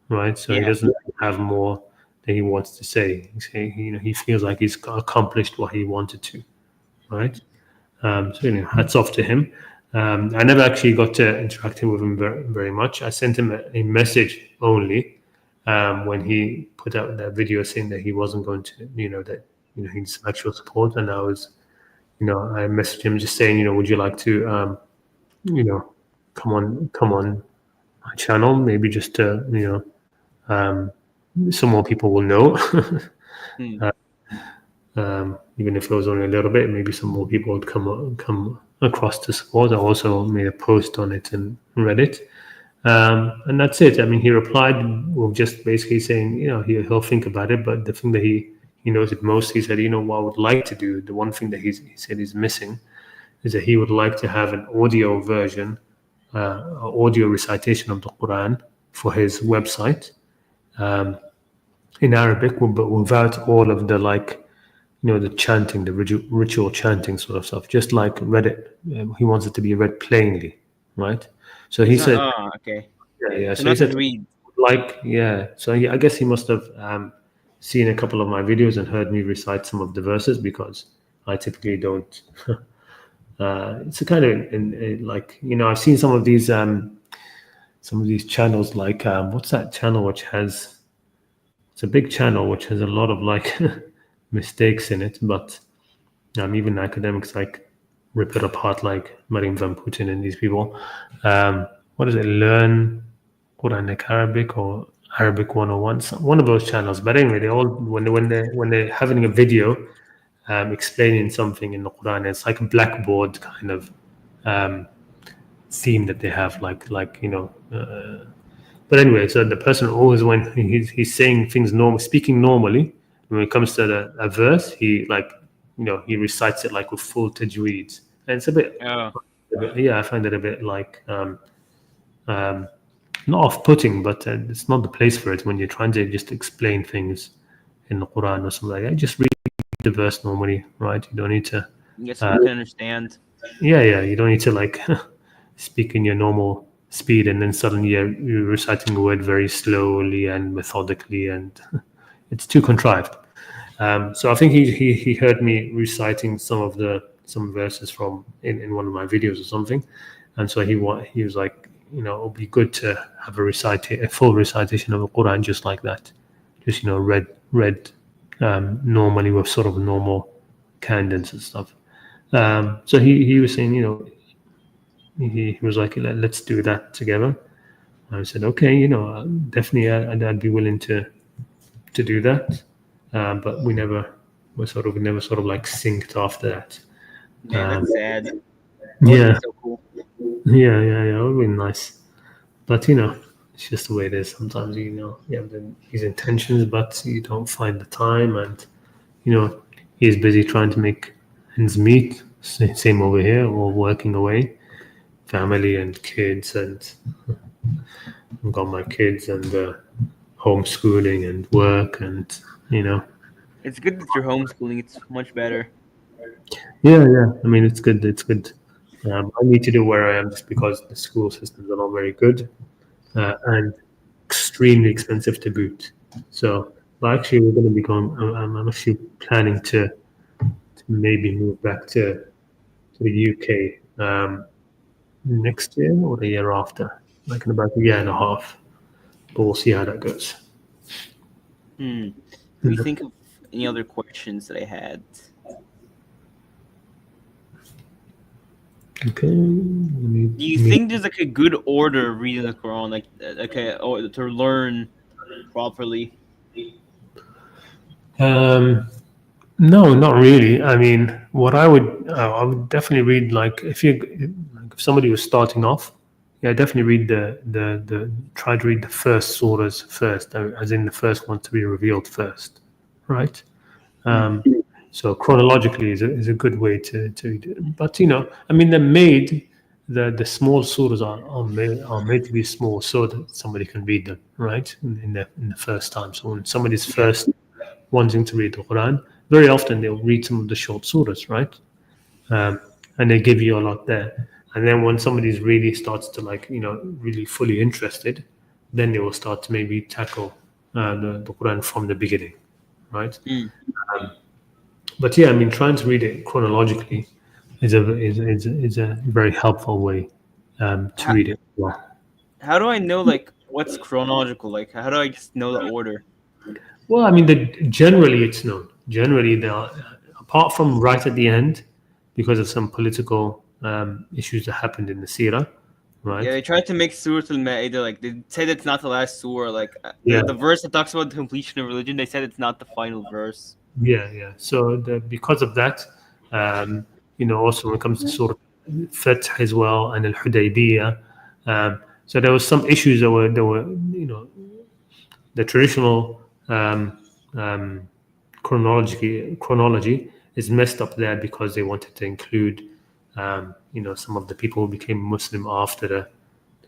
right? So he Yeah. doesn't have more that he wants to say. He feels like he's accomplished what he wanted to, right? So hats off to him. I never actually got to interacting with him very, very much. I sent him a message only when he put out that video saying that he wasn't going to, that he needs actual support, and I messaged him just saying, would you like to, you know, come on my channel, maybe just to, some more people will know. Hmm. Even if it was only a little bit, maybe some more people would come across to support. I also made a post on it and read it, and that's it. I mean, he replied with just basically saying, he'll think about it. But the thing that he knows it most, he said, what I would like to do. The one thing that he said is missing is that he would like to have an audio version, audio recitation of the Quran for his website in Arabic, but without all of the the chanting, the ritual chanting sort of stuff, just like read it. He wants it to be read plainly, right? So he It's not. said, Oh, okay. yeah. So So he not to said, read. yeah. So I guess he must have seen a couple of my videos and heard me recite some of the verses because I typically don't. It's a kind of like I've seen some of these channels like what's that channel which has it's a big channel which has a lot of mistakes in it, but even academics rip it apart like Marim Van Putin and these people. What is it? Learn Qur'anic Arabic or Arabic 101, one of those channels. But anyway, they all when they're having a video explaining something in the Quran, it's like a blackboard kind of um, theme that they have, but anyway, so the person always when he's saying things normal, speaking normally, when it comes to a verse, he he recites it like with full tajweed, and it's Oh, yeah, I find it a bit um, not off-putting, but it's not the place for it when you're trying to just explain things in the Quran or something like that. Just read the verse normally, right? You don't need to, yes, we can understand. yeah, you don't need to speak in your normal speed and then suddenly you're reciting a word very slowly and methodically, and it's too contrived. So I think he heard me reciting some verses from in one of my videos or something, and so he was like, it'll be good to have a full recitation of the Quran just like that, just read normally with sort of normal cadence and stuff. So he was saying, he was like, let's do that together. I said, okay, definitely, I'd be willing to do that. But we never sort of synced after that. Man, Um, that's sad. That would have yeah, been so cool. it would be nice. But it's just the way it is. Sometimes you have these intentions, but you don't find the time, and he's busy trying to make ends meet. Same over here, or working away, family and kids, and I've got my kids and homeschooling and work, and It's good that you're homeschooling. It's much better. yeah. I mean, it's good. It's good. I need to do where I am just because the school systems are not very good and extremely expensive to boot. So, but actually, we're going to be going. I'm actually planning to maybe move back to the UK next year or the year after, like in about a year and a half. But we'll see how that goes. Hmm. Let me Yeah. think of any other questions that I had. Okay. Do you think there's like a good order of reading the Quran, or to learn properly? Um, no, not really. I mean, what I would definitely read, like if you Like if somebody was starting off, yeah, definitely read the try to read the first surahs first, as in the first one to be revealed first, right? Um, so chronologically is a good way to do it. But I mean, they're made the small surahs are made to be small so that somebody can read them, right? In the first time. So when somebody's Yeah. first wanting to read the Quran, very often they'll read some of the short surahs, right? And they give you a lot there. And then when somebody's really starts to really fully interested, then they will start to maybe tackle the Quran from the beginning, right? Mm. But yeah, I mean, trying to read it chronologically is a very helpful way to How, read it. Well, how do I know like what's chronological? Like how do I just know the order? I mean, generally it's known. Generally, there are, apart from right at the end, because of some political issues that happened in the Sirah, Yeah, right? they tried to make Surah Al-Ma'idah like they said it's not the last surah. Like Yeah, the verse that talks about the completion of religion, they said it's not the final verse. yeah. So because of that, also when it comes to Surah Fath as well and Al Hudaybiyah, so there was some issues that were the traditional chronology is messed up there because they wanted to include some of the people who became Muslim after the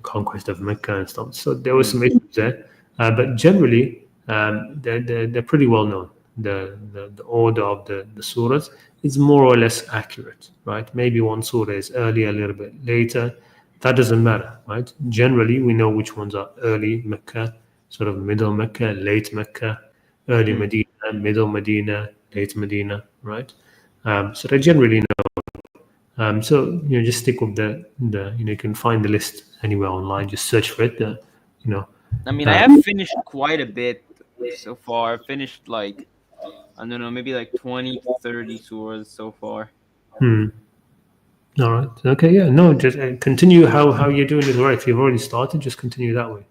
conquest of Mecca and stuff. So there was Mm. some issues there, but generally they're pretty well known. The order of the surahs is more or less accurate, right? Maybe one surah is early, a little bit later. That doesn't matter, right? Generally, we know which ones are early Mecca, sort of middle Mecca, late Mecca, early Mm. Medina, middle Medina, late Medina, right? So they generally know. So just stick with the you can find the list anywhere online. Just search for it. You know, I mean, I uh, have finished quite a bit so far. I've finished like I don't know, maybe like 20 to 30 surahs so far. hmm. All right. Okay. Yeah. No. Just continue how you're doing it. Right. If you've already started, just continue that way.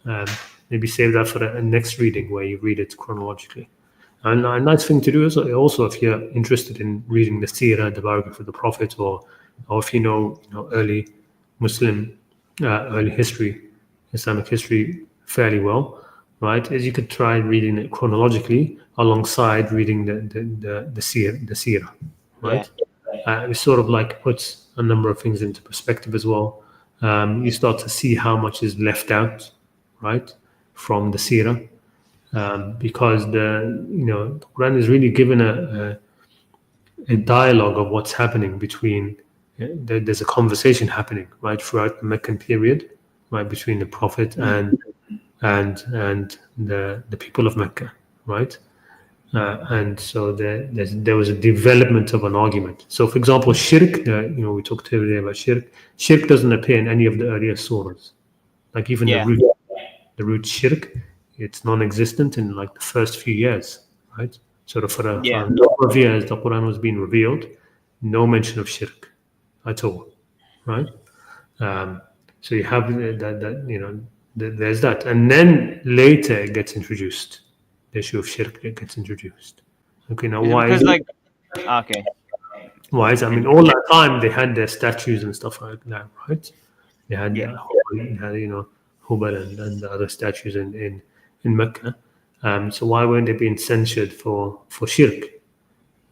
Um, Maybe save that for the next reading where you read it chronologically. And a nice thing to do is also if you're interested in reading the Seerah, the biography of the Prophet, or if early Muslim, early history, Islamic history fairly well, right? Is you could try reading it chronologically alongside reading the Seerah, Yeah. right? It sort of like puts a number of things into perspective as well. You start to see how much is left out, right, from the Seerah, because the Quran is really given a dialogue of what's happening between. There's a conversation happening right throughout the Meccan period, right, between the Prophet Mm. and the people of Mecca, right. And so there was a development of an argument. So, for example, shirk, we talked earlier about shirk. Shirk doesn't appear in any of the earlier surahs. Like even Yeah. the root shirk, it's non-existent in like the first few years, right? So for Yeah. a number of years, the Quran was being revealed, no mention of shirk at all, right? Um, so you have there's that, and then later it gets introduced. The issue of shirk gets introduced. Okay, now Is it why is because it? like okay. Why is I mean, all that time they had their statues and stuff like that, right? They had Yeah. Hubal and the other statues in Mecca. So why weren't they being censured for shirk,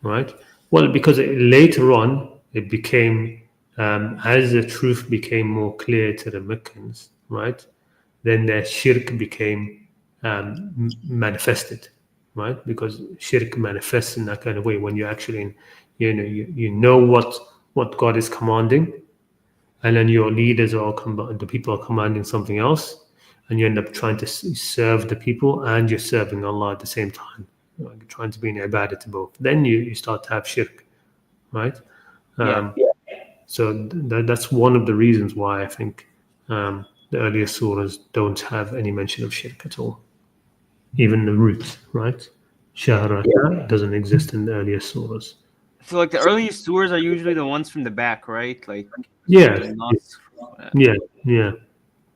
right? Well, because later on it became as the truth became more clear to the Meccans, right? Then their shirk became manifested, right? Because shirk manifests in that kind of way when you actually, you know what God is commanding, and then your leaders are the people are commanding something else, and you end up trying to serve the people and you're serving Allah at the same time. You're trying to be in ibadah to both. Then you start to have shirk, right? Yeah. Um, so that's one of the reasons why I think the earlier surahs don't have any mention of shirk at all. Even the root, right? Shahara doesn't exist in the earlier surahs. So like the earliest surahs are usually the ones from the back, right? Like Surah Yeah, Al-Nas. yeah, yeah,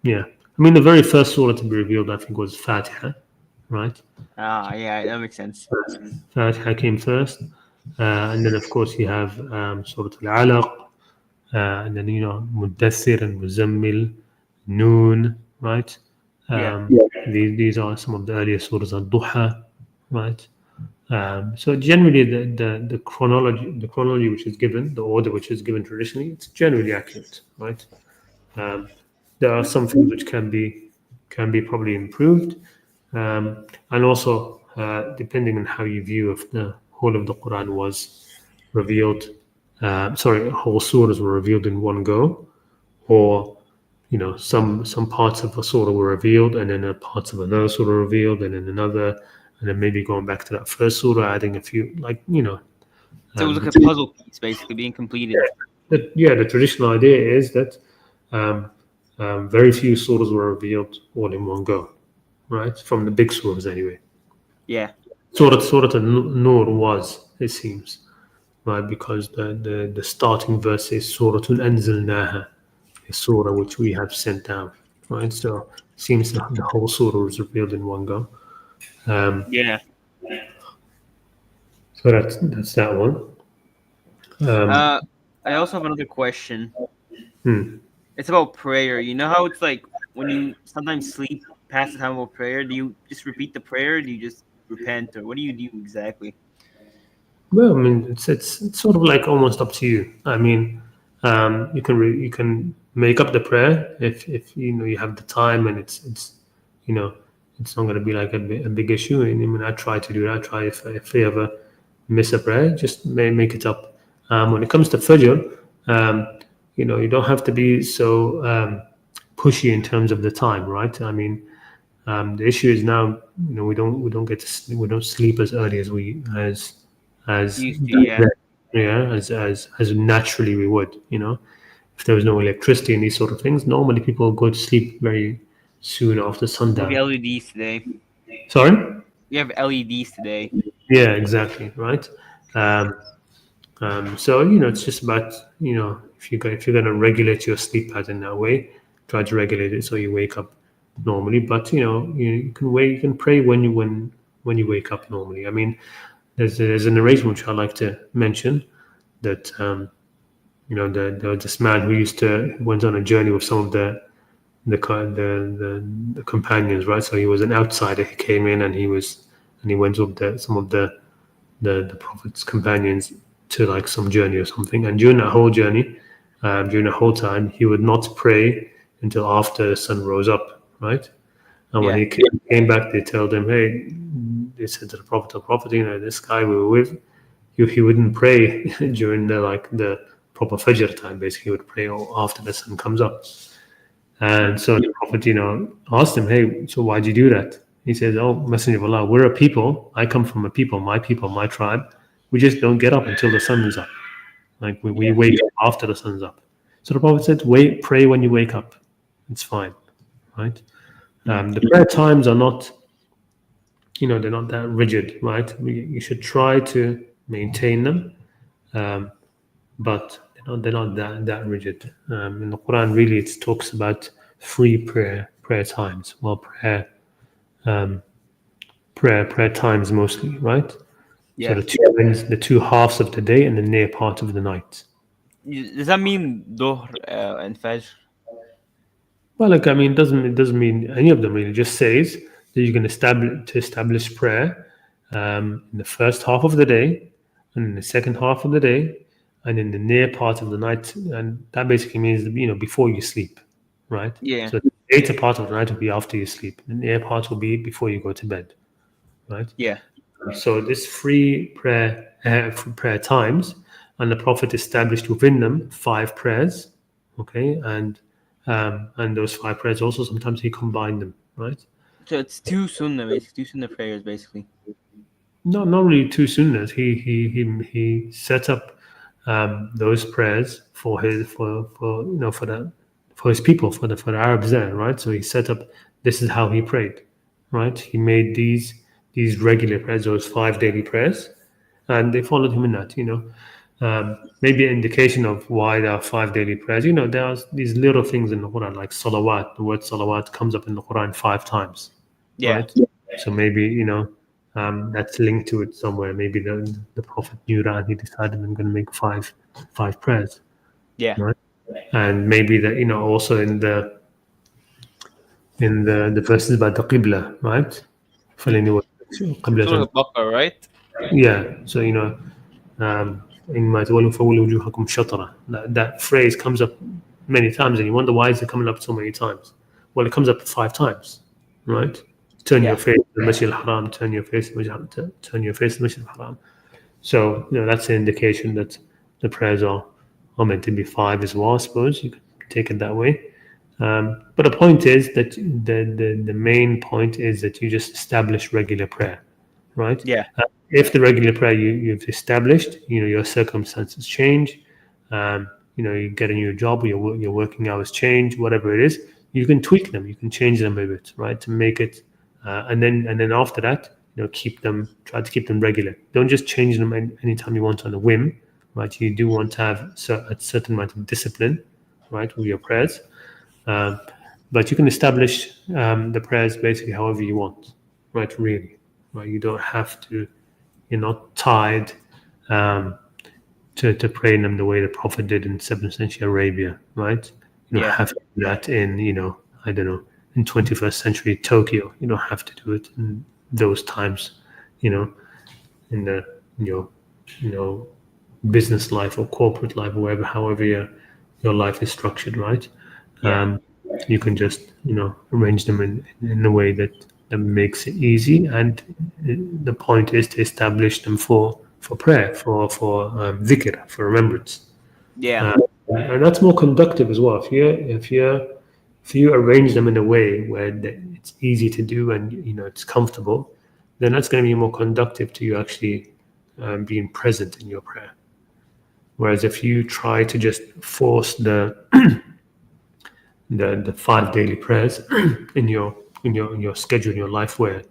yeah. I mean, the very first surah to be revealed, I think, was Fatiha, right? Yeah, that makes sense. Fatiha came first, and then of course you have Surah Al-Alaq, and then Mudathir and Muzammil, Noon, right? Yeah. These are some of the earlier surahs, Al-Duha, right? So generally, the chronology which is given, the order which is given traditionally, it's generally accurate, right? Um, there are some things which can be probably improved, and also depending on how you view if the whole of the Quran was revealed, whole surahs were revealed in one go, or some parts of a surah were revealed, and then parts of another surah revealed, and then another, and then maybe going back to that first surah, adding a few, So it was like the, a puzzle piece basically being completed. the traditional idea is that um, very few surahs were revealed all in one go, right? From the big surahs anyway. Yeah. Surah An-Nur was, it seems, right? Because the starting verse is Surah Anzalnaha, a surah which we have sent down, right? So it seems the whole surah was revealed in one go. Um, Yeah. so that's that one. Um, Uh, I also have another question. hmm. It's about prayer. You know how it's like when you sometimes sleep past the time of prayer, do you just repeat the prayer or do you just repent or what do you do exactly? Well, I mean, it's sort of like almost up to you. I mean, you can make up the prayer if you have the time, and it's you know it's not going to be like a big issue. And I mean, I try to do that. I try if I ever miss a prayer, just make it up. When it comes to Fajr, you don't have to be so pushy in terms of the time, right? I mean, the issue is now, we don't sleep as early as Used to, yeah. yeah, as naturally we would. If there was no electricity and these sort of things, normally people go to sleep very soon after We have sundown. LEDs today. Sorry? We have LEDs today. Yeah, exactly, right. Um, so it's just about if you're going to regulate your sleep pattern that way, try to regulate it so you wake up normally. But you can pray when you wake up normally. I mean, there's a narration which I like to mention that there was this man who went on a journey with some of the companions, right? So he was an outsider. He came in and he went with some of the prophet's companions to like some journey or something. And during that whole journey, during the whole time, he would not pray until after the sun rose up, right? And when Yeah. he came back, they told him, hey, they said to the prophet, this guy we were with, he wouldn't pray during the proper Fajr time. Basically, he would pray after the sun comes up. And so the prophet, asked him, hey, so why'd you do that? He says, oh, Messenger of Allah, we're a people. I come from a people, my tribe. We just don't get up until the sun is up. Like we Yeah. wake up after the sun's up. So the prophet said, wait, pray when you wake up. It's fine, right? The prayer times are not, they're not that rigid, right? You should try to maintain them, um, but they're not that rigid. In the Quran, really, it talks about free prayer times. Well, prayer times mostly, right? So Yeah. the two halves of the day and the near part of the night. Does that mean Dhuhr and Fajr? Well, look, I mean, it doesn't mean any of them really. It just says that you can establish prayer in the first half of the day, and in the second half of the day, and in the near part of the night, and that basically means before you sleep, right? Yeah. So the later part of the night will be after you sleep. The near part will be before you go to bed, right? Yeah. So this free prayer times, and the Prophet established within them 5 prayers, okay, and those 5 prayers also sometimes he combined them, right? So it's two sunnah basically, two sunnah prayers basically. Not really two sunnahs. He set up those prayers for his for his people, for the Arabs there, right? So he set up, this is how he prayed, right? He made these regular prayers, those 5 daily prayers, and they followed him in that. Maybe an indication of why there are 5 daily prayers. There are these little things in the Quran, like salawat. The word salawat comes up in the Quran 5 times, Yeah. right? So maybe that's linked to it somewhere. Maybe the Prophet knew that and he decided I'm going to make five prayers. Yeah. right? And maybe that, also in the verses about the qibla, right? فَلَنُوَلِّيَنَّكَ Surah قِبْلَةً. Baqarah, right? Yeah. So إِنَّمَا تُوَلُّوا فَوَلُّوا وُجُوهَكُمْ شَطْرَهُ. That phrase comes up many times, and you wonder why is it coming up so many times? Well, it comes up 5 times, right? Turn your Yeah. face to the Masjid al-Haram. Turn your face to the Masjid al-Haram. So that's an indication that the prayers are meant to be 5 as well. I suppose you could take it that way. But the point is that the main point is that you just establish regular prayer, right? Yeah. If the regular prayer you've established, your circumstances change, you get a new job, or your working hours change, whatever it is, you can tweak them, you can change them a bit, right, to make it, and then after that, try to keep them regular. Don't just change them anytime you want on a whim, right? You do want to have a certain amount of discipline, right, with your prayers. Um, but you can establish the prayers basically however you want, right? Really, right? You don't have to. You're not tied to pray them the way the Prophet did in 7th century Arabia, right? You don't Yeah. have to do that in, I don't know, in 21st century Tokyo. You don't have to do it in those times, you know, in the in your, you know, business life or corporate life, or wherever, however your life is structured, right? Yeah. You can just arrange them in a way that makes it easy, and the point is to establish them for prayer, for dhikr, for remembrance, Yeah. and that's more conductive as well. If you arrange them in a way where it's easy to do and it's comfortable, then that's going to be more conductive to you actually being present in your prayer. Whereas if you try to just force the 5 daily prayers in your schedule, in your life, where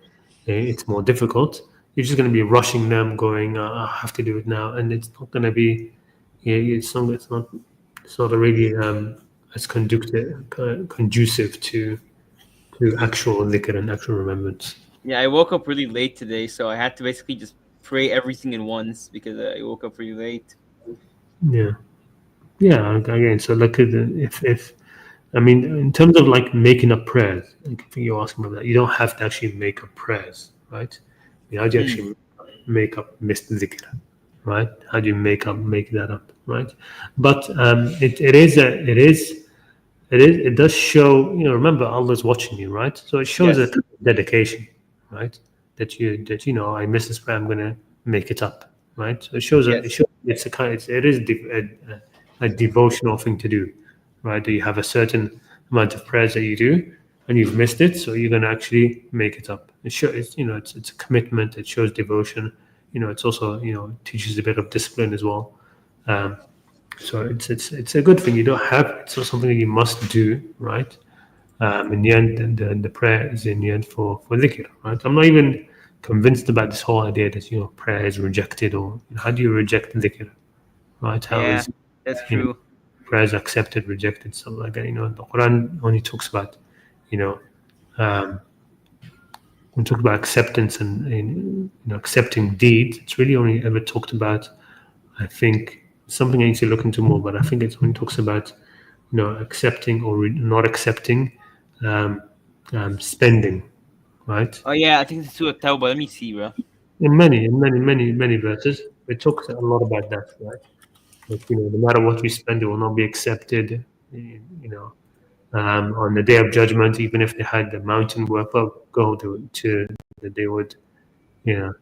it's more difficult, you're just going to be rushing them, going, I have to do it now, and it's not going to be, it's not really as conducive to actual dhikr and actual remembrance. Yeah. I woke up really late today, so I had to basically just pray everything in once because I woke up pretty late. Yeah, yeah. Again, so like if I mean, in terms of like making up prayers, like, I think you're asking about that. You don't have to actually make up prayers, right? I mean, how do you Mm. actually make up missed dhikr, right? How do you make that up, right? But it does show. Remember, Allah's watching you, right? So it shows a Yes. kind of dedication, right? That I missed this prayer, I'm gonna make it up, right? So it Yes. shows it's a kind it is a devotional thing to do, right? That you have a certain amount of prayers that you do, and you've missed it, so you're gonna actually make it up. It shows, it's a commitment. It shows devotion. It's also teaches a bit of discipline as well. Um, so it's a good thing. You don't have it's not something that you must do, right? In the end, the prayer is in the end for dhikr, right? I'm not even convinced about this whole idea that prayer is rejected, or how do you reject dhikr, right? How Yeah. is That's you know true. prayers accepted, rejected, something like that? The Quran only talks about you know um, when we talk about acceptance and accepting deeds. It's really only ever talked about, I think, something I need to look into more, but I think it's when it talks about accepting or not accepting um, spending, right? Oh yeah, I think it's Surah Tawbah. Let me see, bro. In many verses, it talks a lot about that, right? Like, no matter what we spend, it will not be accepted. On the day of judgment, even if they had the mountain worth of gold to that they would, you know,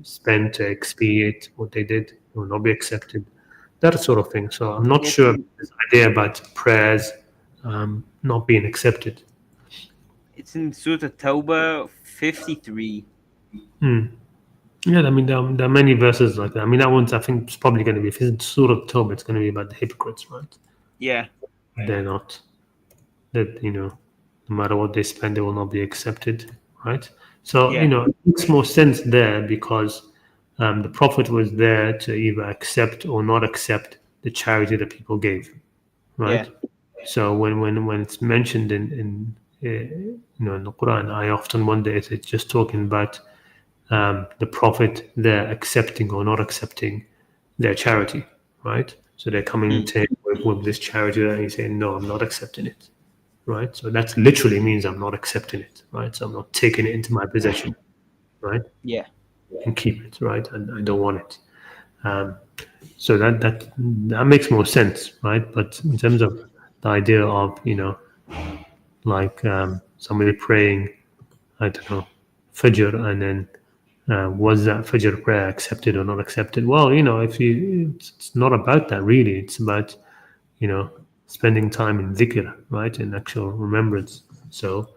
spend to expiate what they did, it will not be accepted. That sort of thing. So I'm not Yes. sure this idea about prayers not being accepted. It's in Surah Tawbah 53. Hmm. Yeah, I mean, there are many verses like that. I mean, that one's, I think, it's probably going to be, if it's Surah Tawbah, it's going to be about the hypocrites, right? Yeah. They're not, that, no matter what they spend, they will not be accepted, right? So, Yeah. it makes more sense there because the Prophet was there to either accept or not accept the charity that people gave, Yeah. right? So when it's mentioned in the Quran, I often wonder if it's just talking about the Prophet there accepting or not accepting their charity, right? So they're coming Mm. to him with this charity, and you say, no, I'm not accepting it, right? So that literally means I'm not accepting it, right? So I'm not taking it into my possession, right? Yeah. And keep it, right? And I don't want it. Um, so that makes more sense, right? But in terms of the idea of like somebody praying, I don't know, Fajr, and then was that Fajr prayer accepted or not accepted? Well, if it's not about that really. It's about you know spending time in dhikr, right, in actual remembrance. So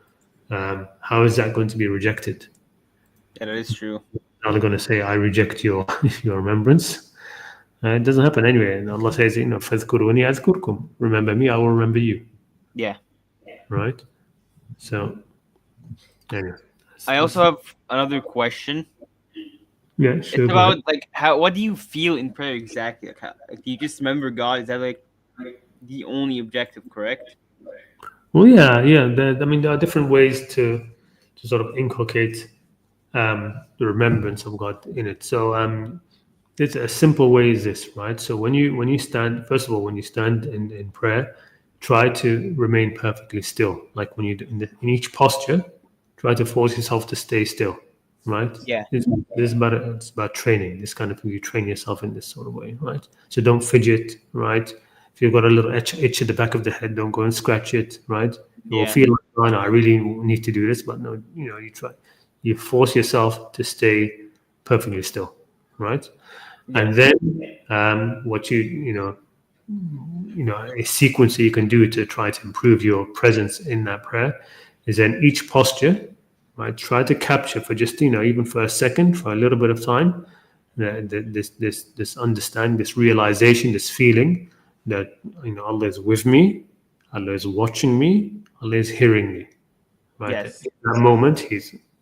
how is that going to be rejected? Yeah, that is true. Now they're going to say, "I reject your your remembrance." It doesn't happen anyway. And Allah says, "Fadhkuruni azkurkum." Remember me, I will remember you. Yeah. Right. So anyway, I also have another question. yeah, It's sure, go ahead. about like what do you feel in prayer exactly? Like do you just remember God? Is that like the only objective, correct? Well, yeah. I mean, there are different ways to sort of inculcate the remembrance of God in it. So it's a simple way is this, right? So when you stand, first of all, when you stand in prayer, try to remain perfectly still. Like when you do in each posture, try to force yourself to stay still, right? Yeah. It's about training. This kind of you train yourself in this sort of way, right? So don't fidget, right? If you've got a little itch at the back of the head, don't go and scratch it, right? It will Yeah. feel like, oh no, I really need to do this, but no, you try. You force yourself to stay perfectly still, right? Yeah. And then what a sequence that you can do to try to improve your presence in that prayer is then each posture, right? Try to capture for just even for a second, for a little bit of time, this understanding, this realization, this feeling that Allah is with me, Allah is watching me, Allah is hearing me, right? At Yes. that moment,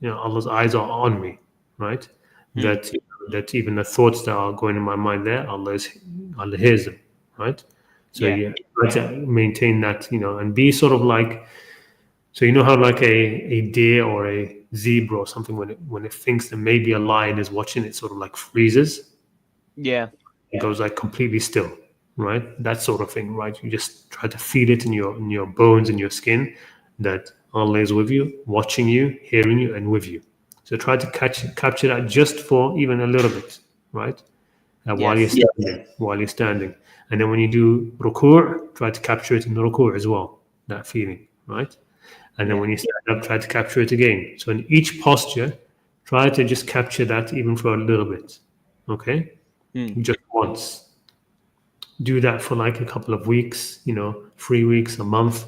Allah's eyes are on me, right? Hmm. That even the thoughts that are going in my mind there, Allah hears them, right? So Yeah. yeah, try to maintain that, and be sort of like, so how like a deer or a zebra or something when it thinks that maybe a lion is watching, it sort of like freezes. Yeah. It goes like completely still, right? That sort of thing, right? You just try to feel it in your bones, in your skin, that Allah is with you, watching you, hearing you, and with you. So try to capture that just for even a little bit, right? While you're Yes. standing, and then when you do ruku', try to capture it in the ruku' as well, that feeling, right? And then Yeah. when you stand up, try to capture it again. So in each posture, try to just capture that even for a little bit, okay? Hmm. Just once. Do that for like a couple of weeks, 3 weeks, a month,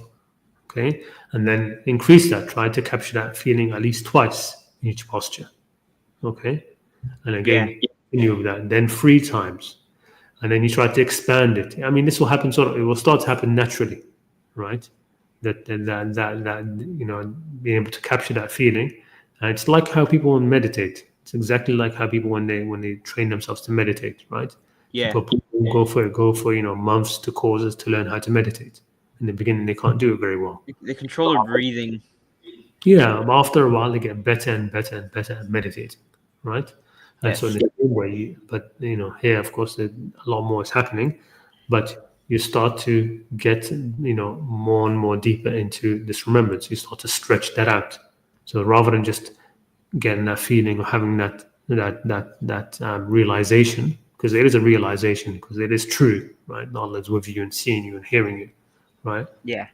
okay? And then increase that. Try to capture that feeling at least twice in each posture, okay? And Yeah. again, continue with that. Then 3 times. And then you try to expand it. I mean, this will happen it will start to happen naturally, right? That being able to capture that feeling. And it's like how people meditate. It's exactly like how people when they train themselves to meditate, right? Yeah. People go for months to courses to learn how to meditate. In the beginning, they can't do it very well. The controller breathing. Yeah, after a while, they get better and better and better at meditating, right? And so in Yes. the same way, but here, of course, a lot more is happening, but you start to get more and more deeper into this remembrance. You start to stretch that out. So rather than just getting that feeling or having that realization, because it is a realization, because it is true, right? Allah is with you and seeing you and hearing you, right? Yeah.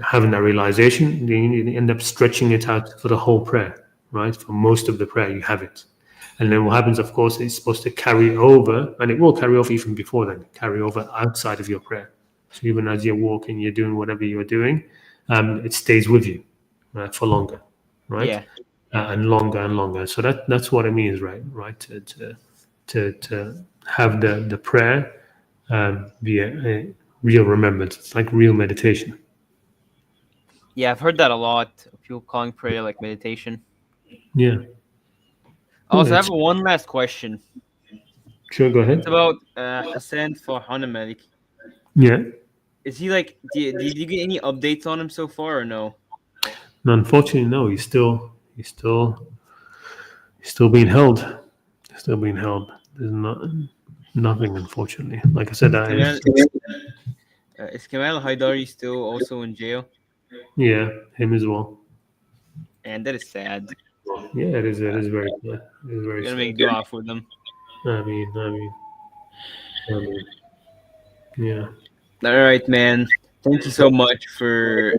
Having that realization, then you end up stretching it out for the whole prayer, right? For most of the prayer, you have it. And then what happens, of course, it's supposed to carry over, and it will carry over even before then, carry over outside of your prayer. So even as you're walking, you're doing whatever you're doing, it stays with you, right, for longer, right? Yeah. And longer and longer. So that's what it means, right? Right? To have the prayer be a real remembrance. It's like real meditation. Yeah. I've heard that a lot. People calling prayer like meditation. Yeah. Yeah, Also, I have it's one last question. sure. Go It's ahead. about Hassan for Hanamalik. Yeah. Is he like? Did you get any updates on him so far or no? No, unfortunately, no. He's still being held. He's still being held. There's Nothing, unfortunately. Like I said, Kamal, is Kamal Haidari still also in jail? yeah, him as well. And that is sad. Yeah, it is. It is very sad. It is very We're gonna sad. make dua for them. I mean, yeah. All right, man. Thank you so much for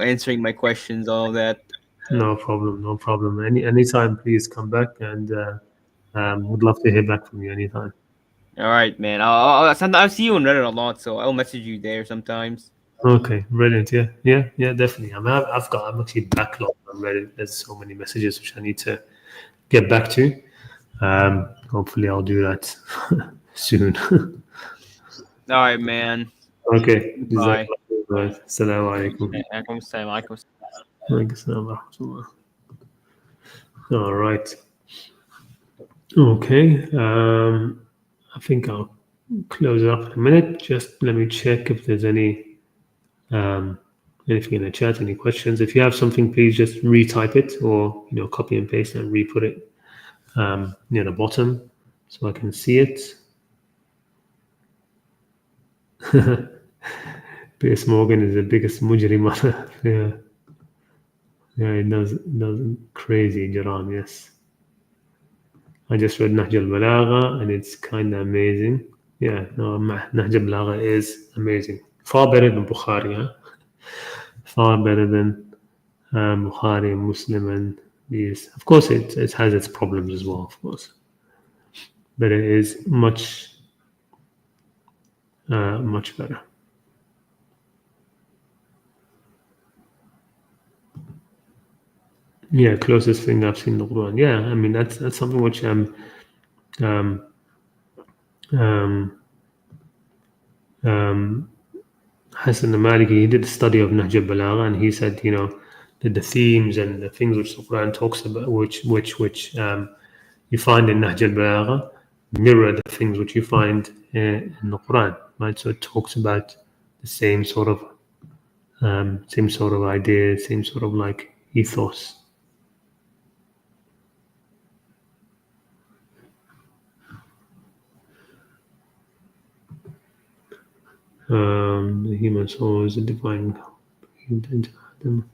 answering my questions, all that. No problem. No problem. Anytime, please come back, and would love to hear back from you anytime. All right, man. I'll see you on Reddit a lot, so I'll message you there sometimes. Okay, brilliant. Yeah, definitely. I mean, I'm actually backlogged on Reddit. There's so many messages which I need to get back to. Hopefully, I'll do that soon. All right, man. Okay. Bye. Assalamu alaikum. Alaikum salam. Alaikum salam. Alaikum assalam wa rahmatullah. All right. Okay. I think I'll close it up in a minute. Just let me check if there's anything in the chat, any questions. If you have something, please just retype it or copy and paste and re-put it near the bottom so I can see it. Piers Morgan is the biggest mujrimana. Yeah, it does crazy Jaran, yes. I just read Nahj al-Balagha and it's kind of amazing. Yeah, no, Nahj al-Balagha is amazing. Far better than Bukhari, huh? Far better than Bukhari and Muslim and these. Of course, it has its problems as well, of course. But it is much better. Yeah, closest thing I've seen in the Quran. Yeah, I mean that's something which Hassan al-Maliki, he did a study of Nahj al-Balagha, and he said, that the themes and the things which the Quran talks about, which you find in Nahj al-Balagha, mirror the things which you find in the Quran, right? So it talks about the same sort of idea, same sort of like ethos. The human soul is a divine into Adam,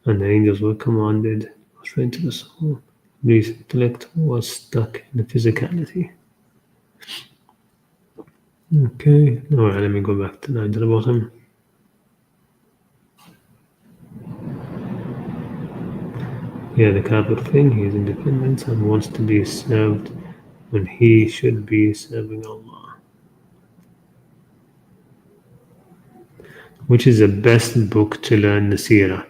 and the angels were commanded straight to the soul. This intellect was stuck in the physicality. Okay, all right, let me go back to the bottom. Yeah, the kafir thing, he is independent and wants to be served when he should be serving Allah. Which is the best book to learn the seerah?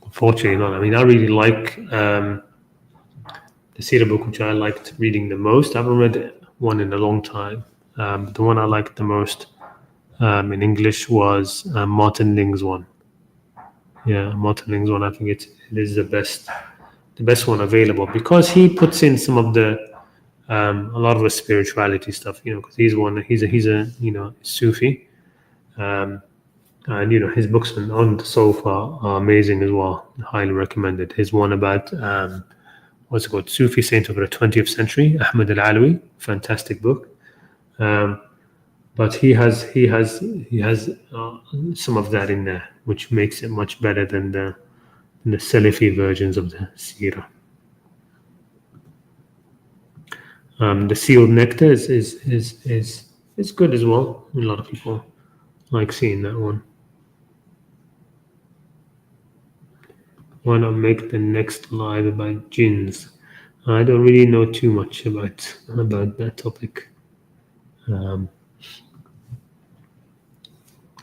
Unfortunately not. I mean, I really like the seerah book, which I liked reading the most. I haven't read one in a long time. But the one I liked the most in English was Martin Ling's one. Yeah, Martin Ling's one. I think it is the best one available because he puts in some of the a lot of the spirituality stuff. Because he's a Sufi, and his books on the sofa are amazing as well. Highly recommended. His one about what's it called, Sufi Saint of the 20th century, Ahmed al-Alawi, fantastic book. But he has some of that in there, which makes it much better than the Salafi versions of the Seerah. The sealed nectar is good as well. A lot of people like seeing that one. Why not make the next live about jinns? I don't really know too much about that topic. And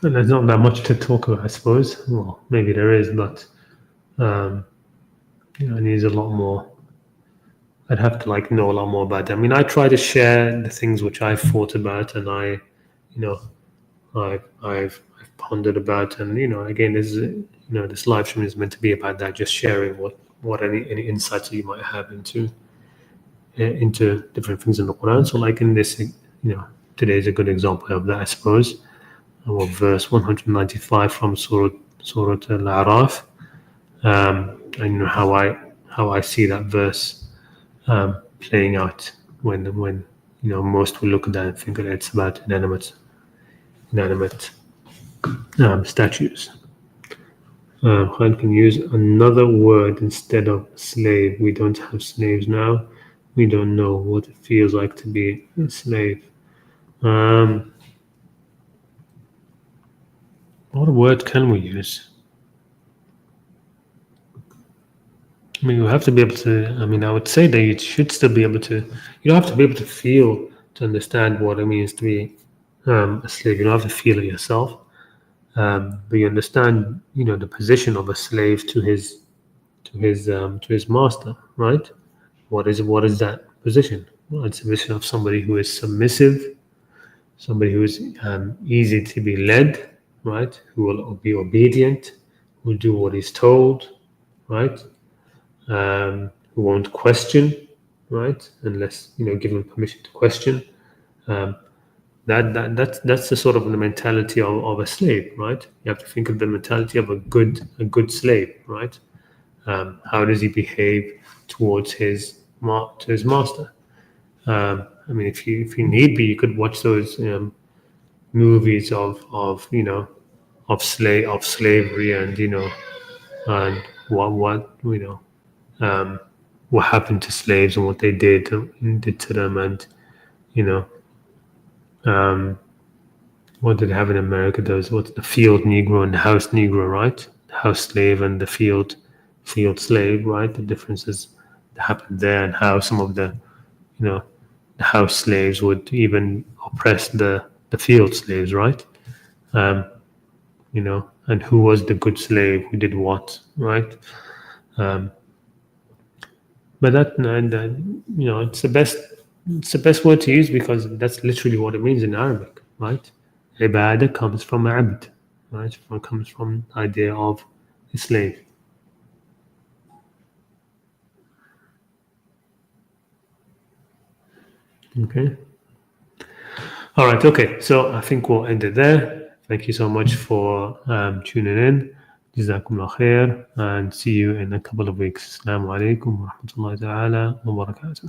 there's not that much to talk about, I suppose. Well, maybe there is, but it needs a lot more. I'd have to know a lot more about that. I mean, I try to share the things which I've thought about and I've pondered about, and again, this is this live stream is meant to be about that, just sharing what any insights you might have into different things in the Quran. So, like in this, today is a good example of that, I suppose. Verse 195 from Surah Al-A'raf, and how I see that verse playing out when most will look at that and think that it's about inanimate statues. Khan can use another word instead of slave. We don't have slaves now. We don't know what it feels like to be a slave. What word can we use? I mean, you have to be able to. I mean, I would say that you should still be able to. You don't have to be able to feel to understand what it means to be a slave. You don't have to feel it yourself, but you understand, the position of a slave to his master, right? What is that position? Well, it's a position of somebody who is submissive, somebody who is easy to be led, right? Who will be obedient, who will do what he's told, right? Who won't question, right? Unless given permission to question. That's the sort of the mentality of a slave, right? You have to think of the mentality of a good slave, right? How does he behave towards his master? I mean, if you need be, you could watch those movies of slavery, and and what happened to slaves and what they did to them, and you know what did they have in America? Those what's the field Negro and the house Negro, right? The house slave and the field slave, right? The differences that happened there, and how some of the the house slaves would even oppress the field slaves, right? Um, and who was the good slave who did what, right? Um, but it's the best word to use, because that's literally what it means in Arabic, right? Ibadah comes from abd, right? Comes from the idea of a slave. Okay. All right. Okay. So I think we'll end it there. Thank you so much for tuning in. Jazakumullah khair, and see you in a couple of weeks. Assalamu alaikum wa rahmatullahi ta'ala wa barakatuh.